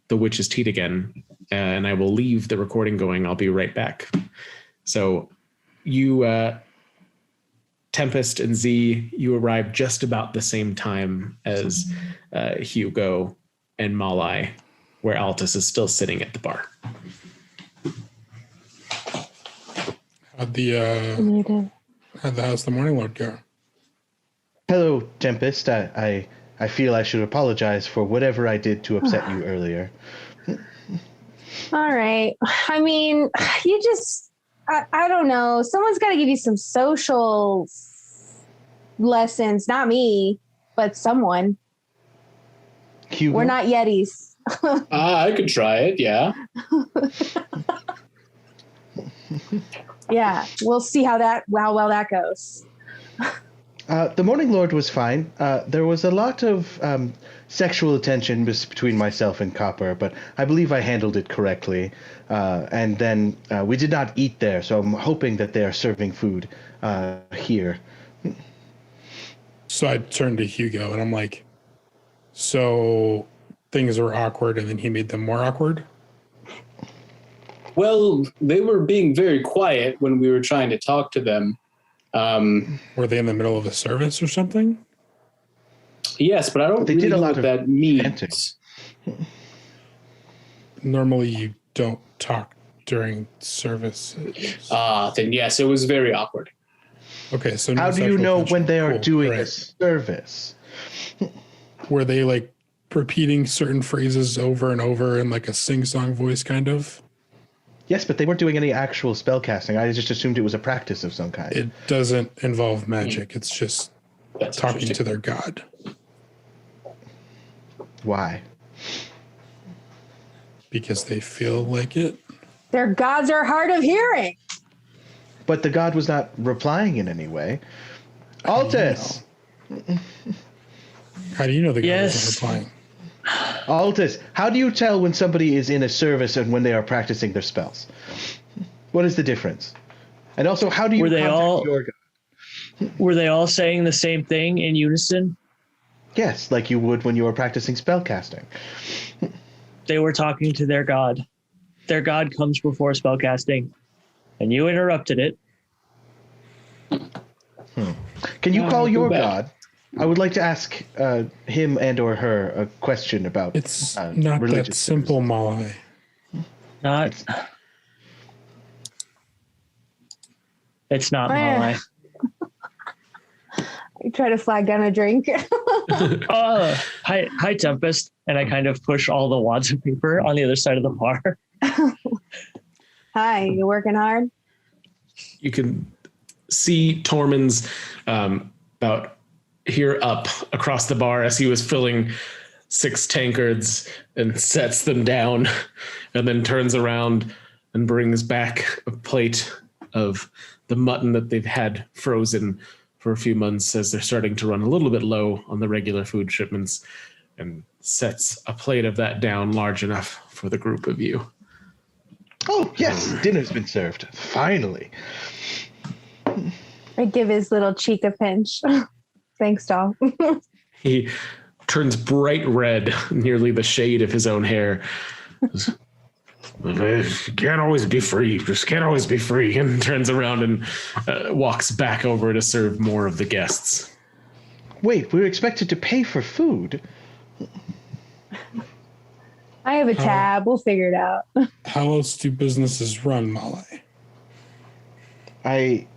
the Witch's Teat again, and I will leave the recording going. I'll be right back. So you, Tempest and Z, you arrive just about the same time as Hugo and Malai, where Altus is still sitting at the bar. How'd how's the Morning Lord go? Hello, Tempest. I feel I should apologize for whatever I did to upset you earlier. All right. I mean, you just, I don't know. Someone's got to give you some social lessons. Not me, but someone. Hugo? We're not Yetis. I could try it, yeah. Yeah, we'll see how well that goes. The Morning Lord was fine. There was a lot of sexual attention between myself and Copper, but I believe I handled it correctly. And then we did not eat there, so I'm hoping that they are serving food here. So I turned to Hugo and I'm like, so things were awkward and then he made them more awkward? Well, they were being very quiet when we were trying to talk to them. Were they in the middle of a service or something? Yes, but I don't really know what that means. antics. Normally you don't talk during services. Then yes, it was very awkward. Okay, so How do you sexual know tension. when they are Cool, doing right. a service? Were they like repeating certain phrases over and over in like a sing-song voice kind of? Yes, but they weren't doing any actual spell casting. I just assumed it was a practice of some kind. It doesn't involve magic. It's just That's talking to interesting. their god. Why? Because they feel like it. Their gods are hard of hearing. But the god was not replying in any way. Altus! How do you know the god Yes. isn't replying? Altus, how do you tell when somebody is in a service and when they are practicing their spells? What is the difference? And also, how do you Were they contact all- your god? Were they all saying the same thing in unison? Yes, like you would when you were practicing spellcasting. They were talking to their god. Their god comes before spellcasting, and you interrupted it. Can you call your god? I would like to ask him and or her a question about It's not that religious simple, services. Molly. Not. It's not Oh, yeah. Malai. You try to flag down a drink. Oh, hi, Tempest. And I kind of push all the wads of paper on the other side of the bar. Hi, you working hard? You can see Tormund's about here up across the bar as he was filling 6 tankards and sets them down and then turns around and brings back a plate of the mutton that they've had frozen for a few months as they're starting to run a little bit low on the regular food shipments, and sets a plate of that down large enough for the group of you. Oh, yes, dinner's been served. Finally. I give his little cheek a pinch. Thanks, doll. He turns bright red, nearly the shade of his own hair. Can't always be free. Just can't always be free. And turns around and walks back over to serve more of the guests. Wait, we were expected to pay for food. I have a tab. We'll figure it out. How else do businesses run, Molly? I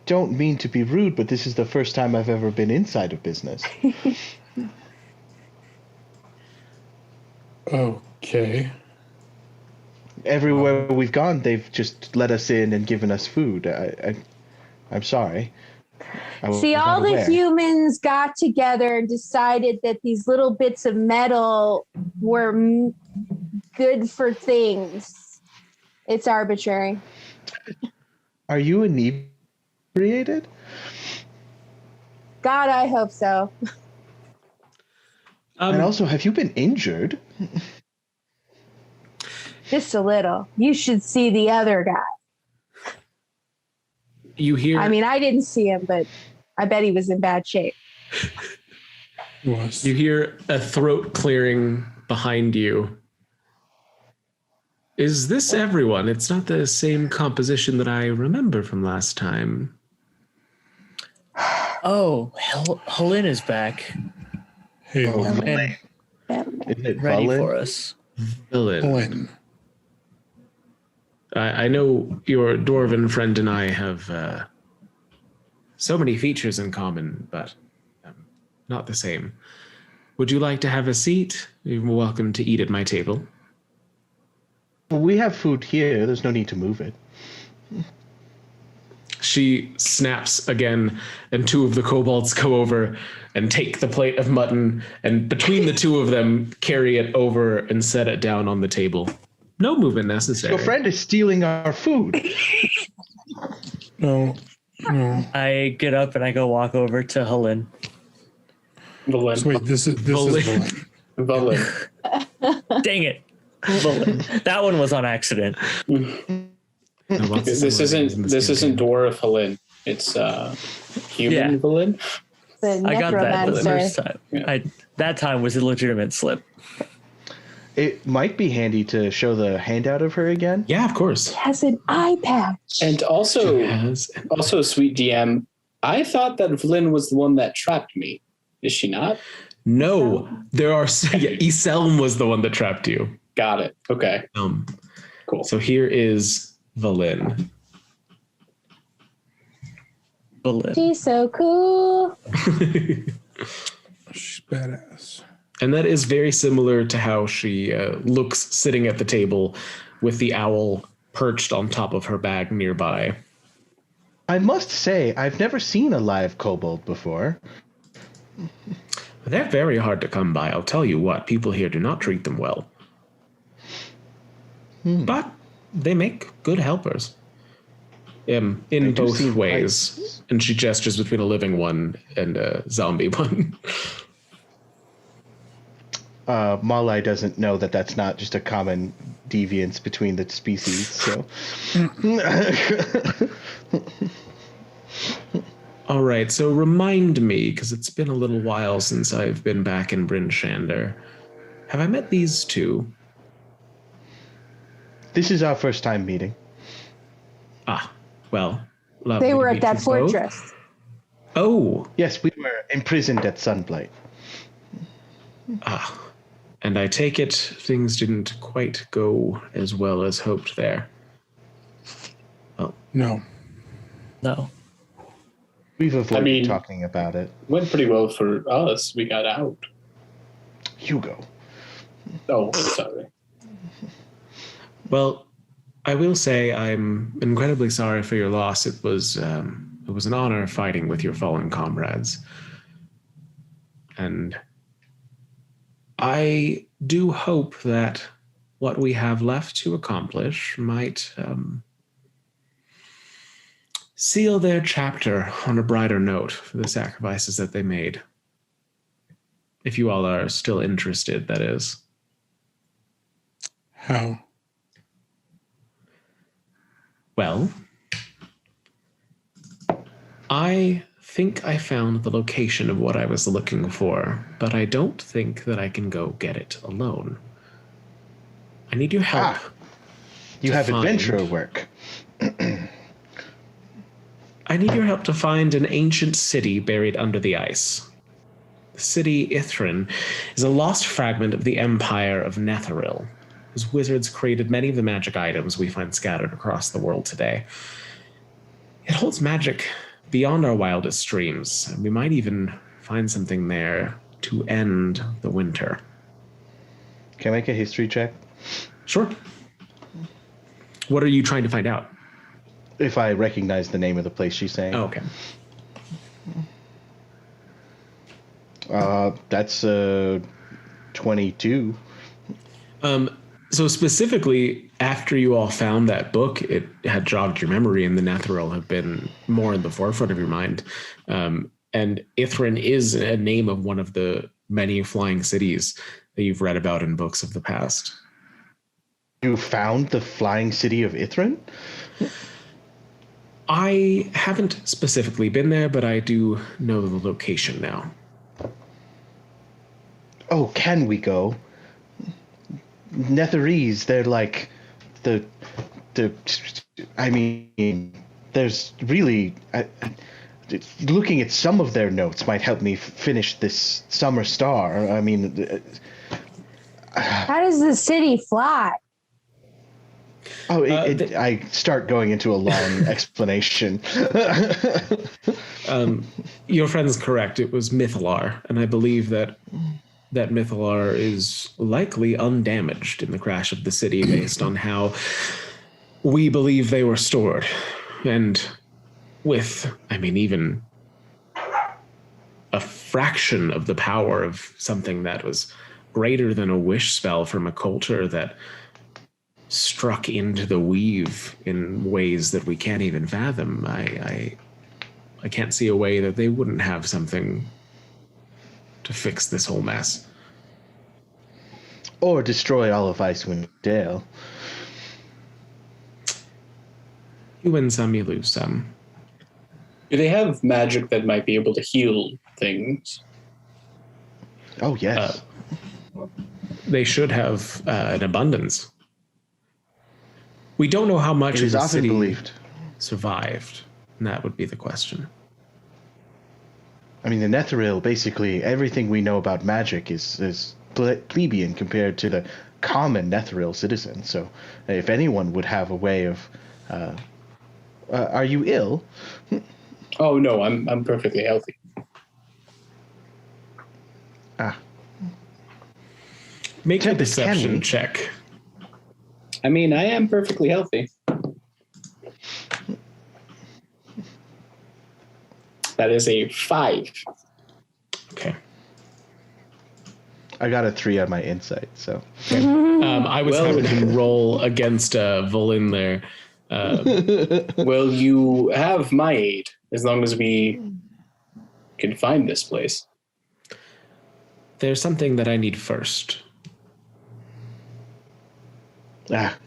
don't mean to be rude, but this is the first time I've ever been inside of business. Okay. Everywhere we've gone, they've just let us in and given us food. I'm sorry. See, all the humans got together and decided that these little bits of metal were good for things. It's arbitrary. Are you inebriated? God, I hope so. And also, have you been injured? Just a little. You should see the other guy. You hear... I mean, I didn't see him, but I bet he was in bad shape. Was. You hear a throat clearing behind you. Is this everyone? It's not the same composition that I remember from last time. Oh, Vellynne is back. Hey, And Isn't it ready Vellynne? for us. Vellynne. I know your dwarven friend and I have so many features in common, but not the same. Would you like to have a seat? You're welcome to eat at my table. We have food here. There's no need to move it. She snaps again, and 2 of the kobolds go over and take the plate of mutton, and between the 2 of them, carry it over and set it down on the table. No movement necessary. Your friend is stealing our food. No. I get up and I go walk over to Vellynne. So wait, this is Vellynne. Vellynne. Dang it. Vellynne. That one was on accident. This isn't dwarf Vellynne. It's human Vellynne. The I got that the necromancer. first time. Yeah. That time was a legitimate slip. It might be handy to show the handout of her again. Yeah, of course. Has an eye patch. And also, Yes. sweet DM, I thought that Vellynne was the one that trapped me. Is she not? No, there are... Yeah, Iselm was the one that trapped you. Got it. Okay. Cool. So here is Vellynne. Vellynne. She's so cool. She's badass. And that is very similar to how she looks sitting at the table with the owl perched on top of her bag nearby. I must say, I've never seen a live kobold before. They're very hard to come by. I'll tell you what, people here do not treat them well. But they make good helpers. In do both seem ways. And she gestures between a living one and a zombie one. Malai doesn't know that that's not just a common deviance between the species, so... All right, so remind me, because it's been a little while since I've been back in Bryn Shander. Have I met these two? This is our first time meeting. Ah, well, lovely. They were to at meet that you both. fortress. Oh. Yes, we were imprisoned at Sunblight. Ah. And I take it things didn't quite go as well as hoped there. Oh. No. We've avoided talking about it. Went pretty well for us. We got out. Hugo. Oh, sorry. Well, I will say I'm incredibly sorry for your loss. It was an honor fighting with your fallen comrades. And I do hope that what we have left to accomplish might seal their chapter on a brighter note for the sacrifices that they made. If you all are still interested, that is. How? Well, I think I found the location of what I was looking for, but I don't think that I can go get it alone. I need your help. You have adventurer work. I need your help to find an ancient city buried under the ice. The city Ithrin is a lost fragment of the Empire of Netheril, whose wizards created many of the magic items we find scattered across the world today. It holds magic beyond our wildest dreams, and we might even find something there to end the winter. Can I make a history check? Sure. What are you trying to find out? If I recognize the name of the place she's saying. Oh, okay. That's 22. So specifically, after you all found that book, it had jogged your memory, and the Netheril have been more in the forefront of your mind. And Ithrin is a name of one of the many flying cities that you've read about in books of the past. You found the flying city of Ithrin? I haven't specifically been there, but I do know the location now. Oh, can we go? Netherese, they're like I mean, there's really looking at some of their notes might help me finish this Summer Star. I mean, how does the city fly? Oh, I start going into a long explanation. Your friend's correct. It was Mythalar, and I believe that Mythalar is likely undamaged in the crash of the city based on how we believe they were stored. And with, I mean, even a fraction of the power of something that was greater than a wish spell from a culture that struck into the weave in ways that we can't even fathom, I can't see a way that they wouldn't have something to fix this whole mess. Or destroy all of Icewind Dale. You win some, you lose some. Do they have magic that might be able to heal things? Oh, yes. They should have an abundance. We don't know how much It of is the often city believed. survived, and that would be the question. I mean, the Netheril, basically, everything we know about magic is plebeian compared to the common Netheril citizen. So if anyone would have a way of... are you ill? Oh, no, I'm perfectly healthy. Make a Tempest, deception check. I mean, I am perfectly healthy. That is a 5. Okay. I got a 3 on my insight, so... I was having him roll against Vellynne there. Well, you have my aid, as long as we can find this place. There's something that I need first.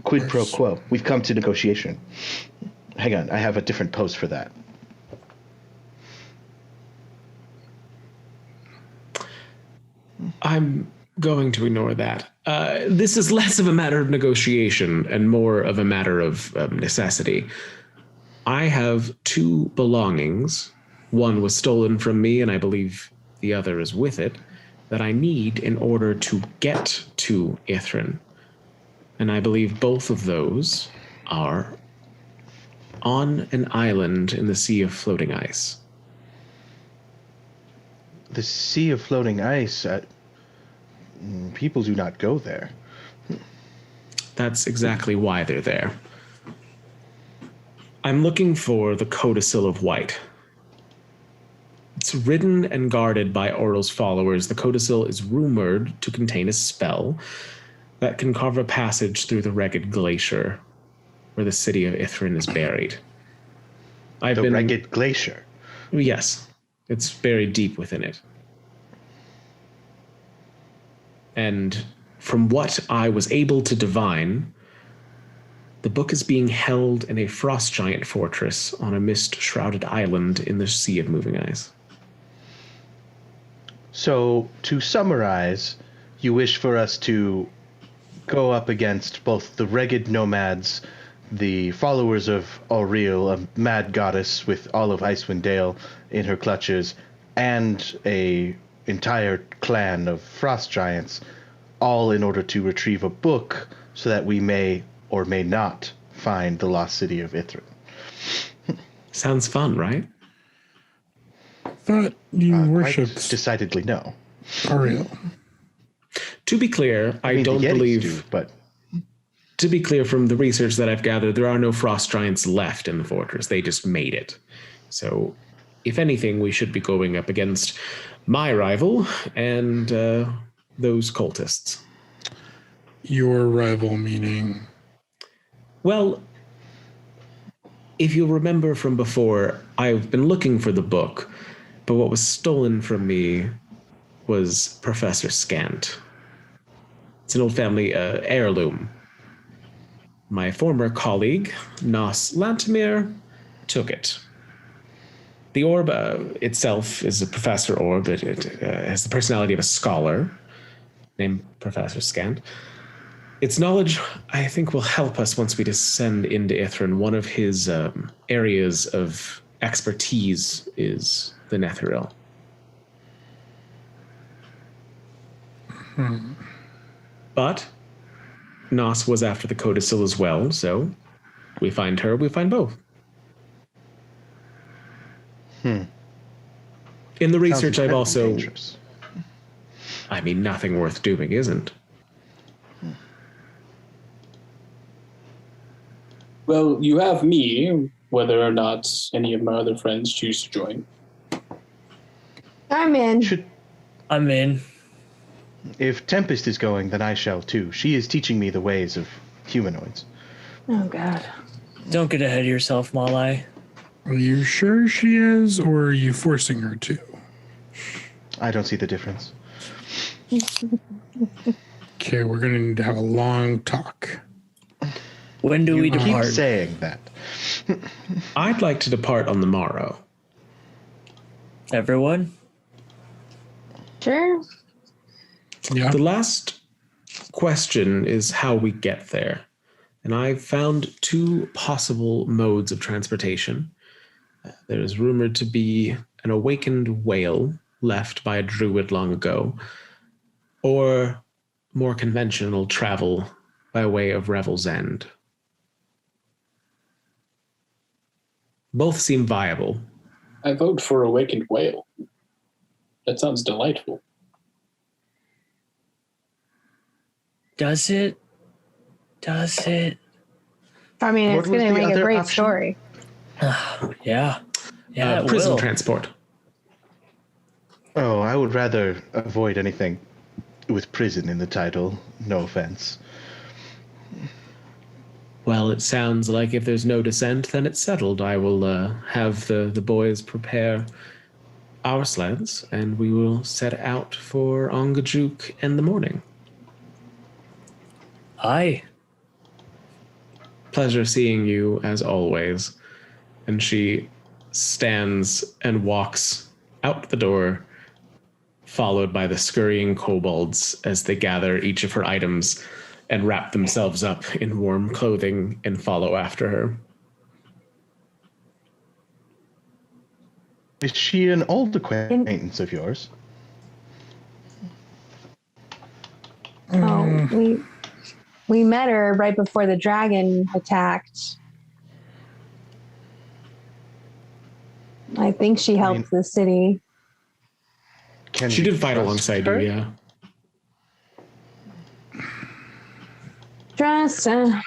Quid pro quo. We've come to negotiation. Hang on, I have a different post for that. I'm going to ignore that. This is less of a matter of negotiation and more of a matter of necessity. I have 2 belongings. One was stolen from me, and I believe the other is with it, that I need in order to get to Ithrin. And I believe both of those are on an island in the Sea of Floating Ice. The Sea of Floating Ice? People do not go there. That's exactly why they're there. I'm looking for the Codicil of White. It's ridden and guarded by Orl's followers. The Codicil is rumored to contain a spell that can carve a passage through the Ragged Glacier, where the city of Ithrin is buried. Ragged Glacier? Yes. It's buried deep within it. And from what I was able to divine, the book is being held in a frost giant fortress on a mist-shrouded island in the Sea of Moving Ice. So, to summarize, you wish for us to go up against both the Ragged Nomads, the followers of Auril, a mad goddess with all of Icewind Dale in her clutches, and a entire clan of frost giants, all in order to retrieve a book so that we may or may not find the lost city of Ithrin. Sounds fun, right? Thought you worshipped decidedly no. Ariel. To be clear, I don't believe... but to be clear, from the research that I've gathered, there are no frost giants left in the fortress. They just made it. So, if anything, we should be going up against my rival and those cultists. Your rival meaning? Well, if you'll remember from before, I've been looking for the book, but what was stolen from me was Professor Scant. It's an old family heirloom. My former colleague, Nos Lantimir, took it. The orb itself is a professor orb. It has the personality of a scholar named Professor Scant. Its knowledge, I think, will help us once we descend into Ithrin. One of his areas of expertise is the Netheril. But Nos was after the Codicil as well, so we find her, we find both. In the research, I've also... dangerous. I mean, nothing worth doing isn't. Well, you have me, whether or not any of my other friends choose to join. I'm in. I'm in. If Tempest is going, then I shall too. She is teaching me the ways of humanoids. Oh, God. Don't get ahead of yourself, Malai. Are you sure she is, or are you forcing her to? I don't see the difference. Okay, we're going to need to have a long talk. When do we depart? Keep saying that. I'd like to depart on the morrow. Everyone? Sure. Yeah. The last question is how we get there. And I've found 2 possible modes of transportation. There is rumored to be an awakened whale left by a druid long ago, or more conventional travel by way of Revel's End. Both seem viable. I vote for Awakened Whale. That sounds delightful. Does it? Does it? I mean, it's going to make a great option? Story. Yeah. Yeah, it prison will. transport. Oh, I would rather avoid anything with prison in the title. No offense. Well, it sounds like if there's no descent, then it's settled. I will have the boys prepare our sleds, and we will set out for Ongajuk in the morning. Aye. Pleasure seeing you, as always. And she stands and walks out the door followed by the scurrying kobolds as they gather each of her items and wrap themselves up in warm clothing and follow after her. Is she an old acquaintance of yours? Oh, we met her right before the dragon attacked. I think she helped the city. She did fight alongside you, yeah. Trust. I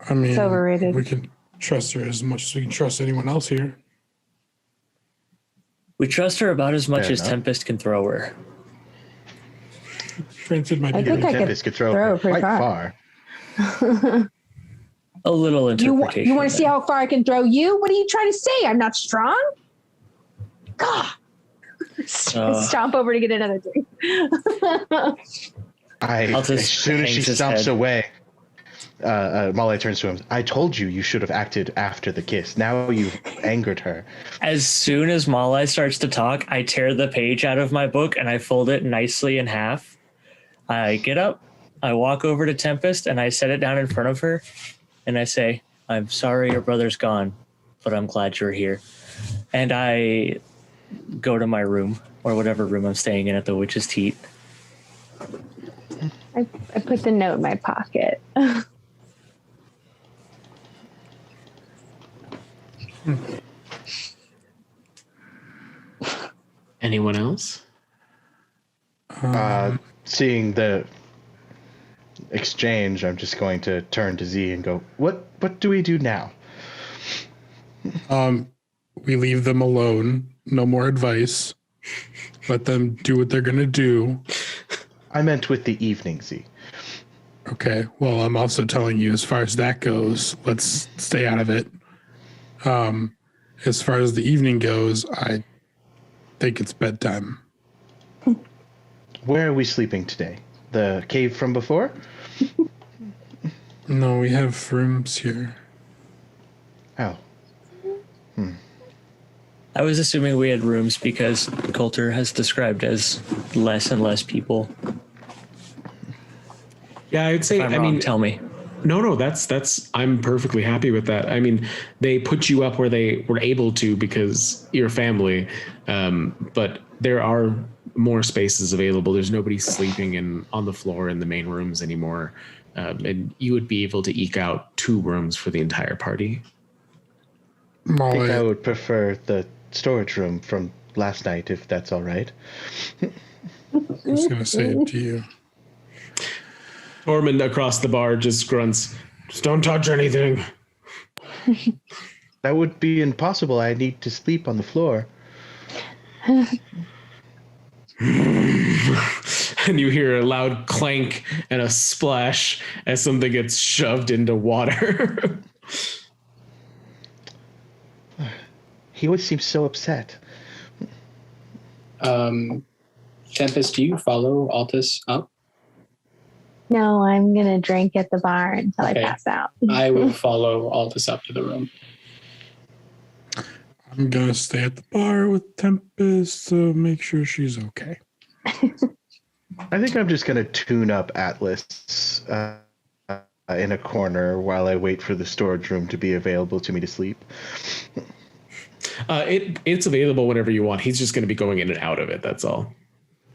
mean, it's overrated. We can trust her as much as we can trust anyone else here. We trust her about as much as Tempest can throw her. Granted, I think I could throw pretty quite far. A little interpretation. You want to see how far I can throw you? What are you trying to say? I'm not strong? God. Stomp over to get another drink. As soon as she stomps away, Molly turns to him. I told you you should have acted after the kiss. Now you've angered her. As soon as Molly starts to talk, I tear the page out of my book and I fold it nicely in half. I get up, I walk over to Tempest, and I set it down in front of her, and I say, I'm sorry your brother's gone, but I'm glad you're here. And I go to my room, or whatever room I'm staying in at the Witch's Teat. I put the note in my pocket. Anyone else? Seeing the exchange, I'm just going to turn to Z and go, what do we do now? We leave them alone. No more advice. Let them do what they're going to do. I meant with the evening, Z. Okay. Well, I'm also telling you, as far as that goes, let's stay out of it. As far as the evening goes, I think it's bedtime. Where are we sleeping today? The cave from before? No, we have rooms here. Oh. I was assuming we had rooms because Coulter has described as less and less people. Yeah, I'd say, I mean, tell me. No, that's I'm perfectly happy with that. I mean, they put you up where they were able to because you're family, but there are more spaces available. There's nobody sleeping on the floor in the main rooms anymore, and you would be able to eke out 2 rooms for the entire party. I think I would prefer the storage room from last night, if that's all right. I was going to say it to you. Ormond across the bar just grunts, just don't touch anything. That would be impossible. I need to sleep on the floor. And you hear a loud clank and a splash as something gets shoved into water. He always seems so upset. Tempest, do you follow Altus up? No, I'm going to drink at the bar until I pass out. I will follow Altus up to the room. I'm going to stay at the bar with Tempest to make sure she's okay. I think I'm just going to tune up Atlas in a corner while I wait for the storage room to be available to me to sleep. It's available whenever you want. He's just going to be going in and out of it. That's all.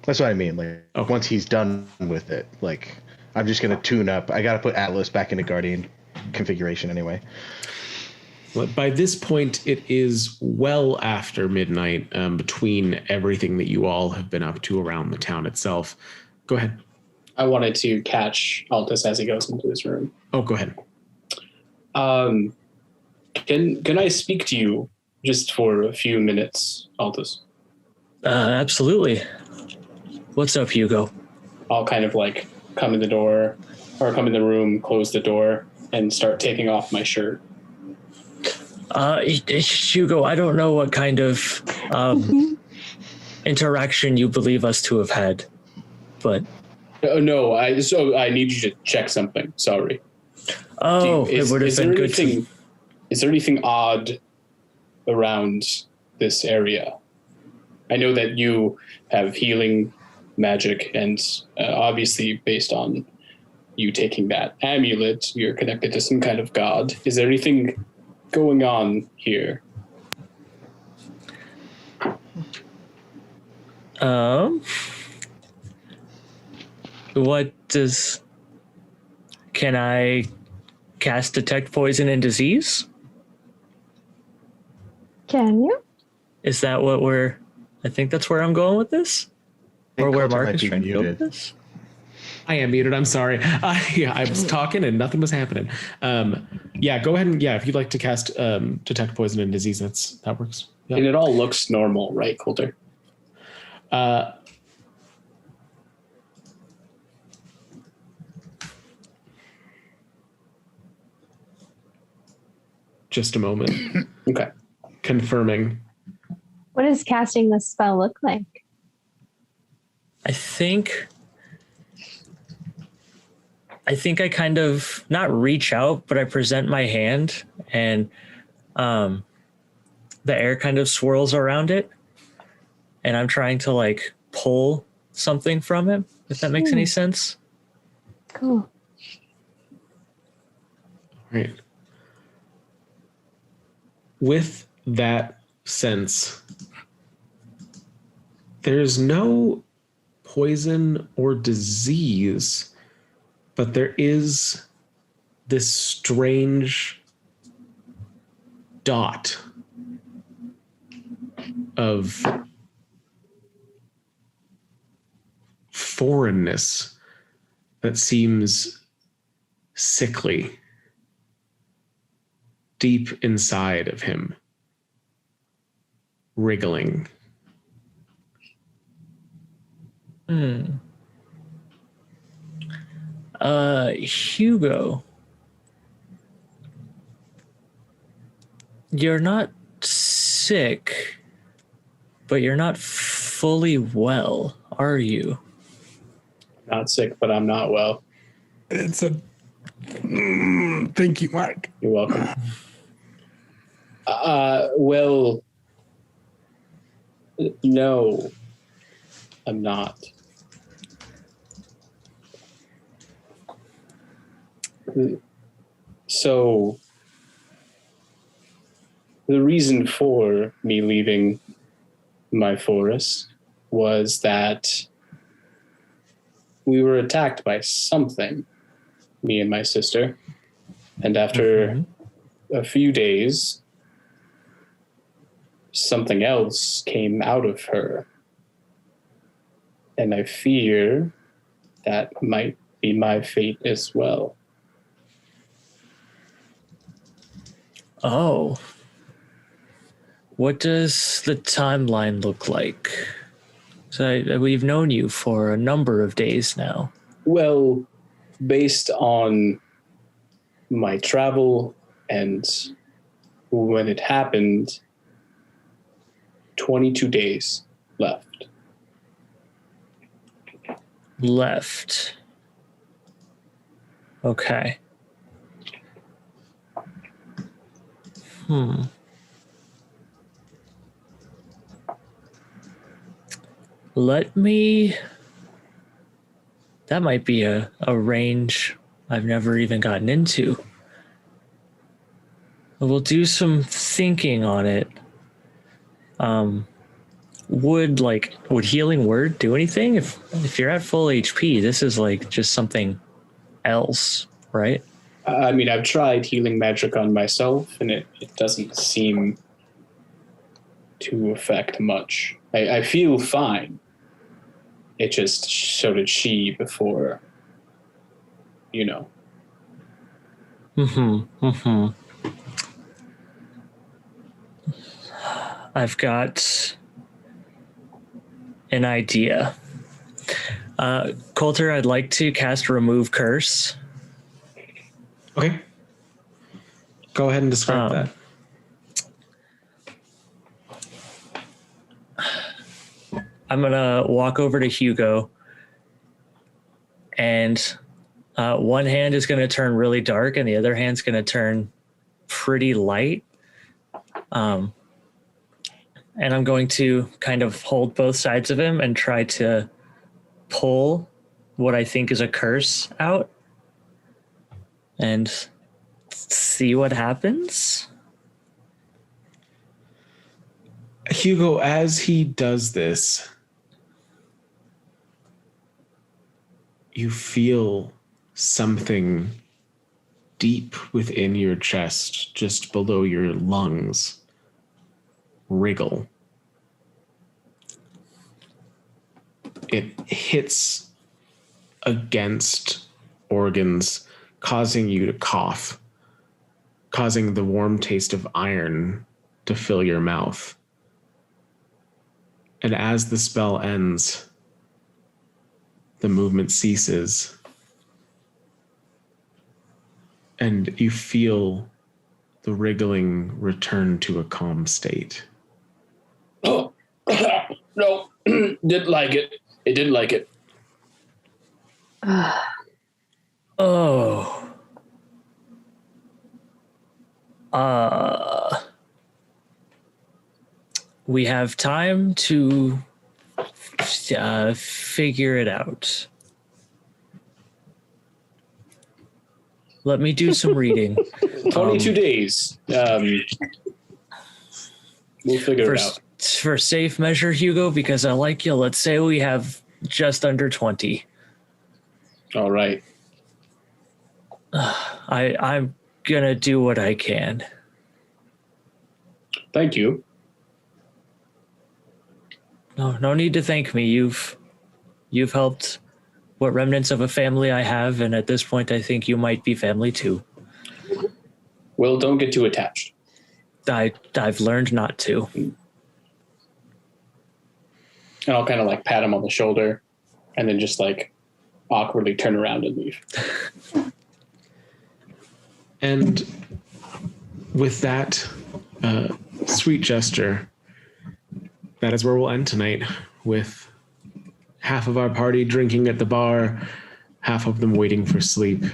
That's what I mean. Like once he's done with it, like I'm just going to tune up. I got to put Atlas back into Guardian configuration anyway. Well, by this point, it is well after midnight, between everything that you all have been up to around the town itself. Go ahead. I wanted to catch Altus as he goes into his room. Oh, go ahead. Can I speak to you just for a few minutes, Altus? Absolutely. What's up, Hugo? I'll kind of like come in the door or come in the room, close the door, and start taking off my shirt. Hugo, I don't know what kind of interaction you believe us to have had, but... No, I need you to check something. Sorry. Oh, it would have been good to... Is there anything odd around this area? I know that you have healing magic, and obviously based on you taking that amulet, you're connected to some kind of god. Is there anything going on here? Can I cast detect poison and disease? Can you? Is that what I think that's where I'm going with this? Or where Mark is trying to go with this? I am muted. I'm sorry. I was talking and nothing was happening. Yeah, go ahead and if you'd like to cast detect poison and disease, that works. Yep. And it all looks normal, right, Coulter? Just a moment. Okay. Confirming. What does casting this spell look like? I think I kind of not reach out, but I present my hand, and the air kind of swirls around it, and I'm trying to like pull something from it, if that makes any sense. Cool. Right. With that sense, there's no poison or disease, but there is this strange dot of foreignness that seems sickly deep inside of him, wriggling. Hugo, you're not sick, but you're not fully well, are you? Not sick, but I'm not well. It's a. Thank you, Mark. You're welcome. Well, no, I'm not. So, the reason for me leaving my forest was that we were attacked by something, me and my sister. And after a few days, something else came out of her. And I fear that might be my fate as well. Oh. What does the timeline look like? So we've known you for a number of days now. Well, based on my travel and when it happened, 22 days left. Left. Okay. That might be a range I've never even gotten into. We'll do some thinking on it. Would healing word do anything? If you're at full HP, this is like just something else, right? I mean, I've tried healing magic on myself, and it doesn't seem to affect much. I feel fine. It just, so did she before, you know. I've got an idea. Coulter, I'd like to cast Remove Curse. Okay. Go ahead and describe that. I'm going to walk over to Hugo, and one hand is going to turn really dark and the other hand's going to turn pretty light. And I'm going to kind of hold both sides of him and try to pull what I think is a curse out and see what happens. Hugo, as he does this, you feel something deep within your chest, just below your lungs, wriggle. It hits against organs, causing you to cough, causing the warm taste of iron to fill your mouth. And as the spell ends, the movement ceases, and you feel the wriggling return to a calm state. Oh, no, didn't like it. It didn't like it. Oh. We have time to figure it out. Let me do some reading. 22 days. We'll figure it out. For safe measure, Hugo, because I like you, let's say we have just under 20. All right. I'm gonna do what I can. Thank you. No need to thank me. You've helped what remnants of a family I have, and at this point, I think you might be family too. Well, don't get too attached. I've learned not to. And I'll kind of like pat him on the shoulder and then just like awkwardly turn around and leave. And with that sweet gesture, that is where we'll end tonight, with half of our party drinking at the bar, half of them waiting for sleep,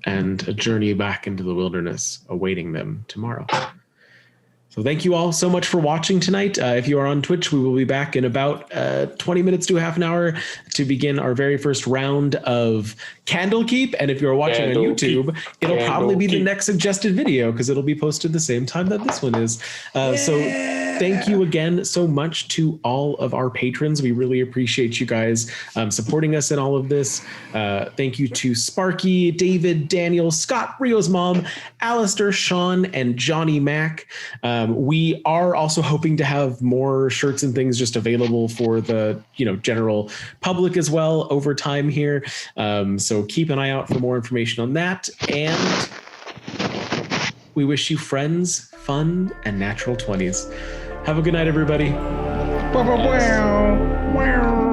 and a journey back into the wilderness awaiting them tomorrow. So thank you all so much for watching tonight. If you are on Twitch, we will be back in about 20 minutes to half an hour to begin our very first round of Candlekeep. And if you're watching on YouTube, it'll probably be the next suggested video because it'll be posted the same time that this one is. So thank you again so much to all of our patrons. We really appreciate you guys supporting us in all of this. Thank you to Sparky, David, Daniel, Scott, Rio's mom, Alistair, Sean, and Johnny Mac. We are also hoping to have more shirts and things just available for the general public as well over time here. So keep an eye out for more information on that. And we wish you friends, fun, and natural 20s. Have a good night, everybody. Wow.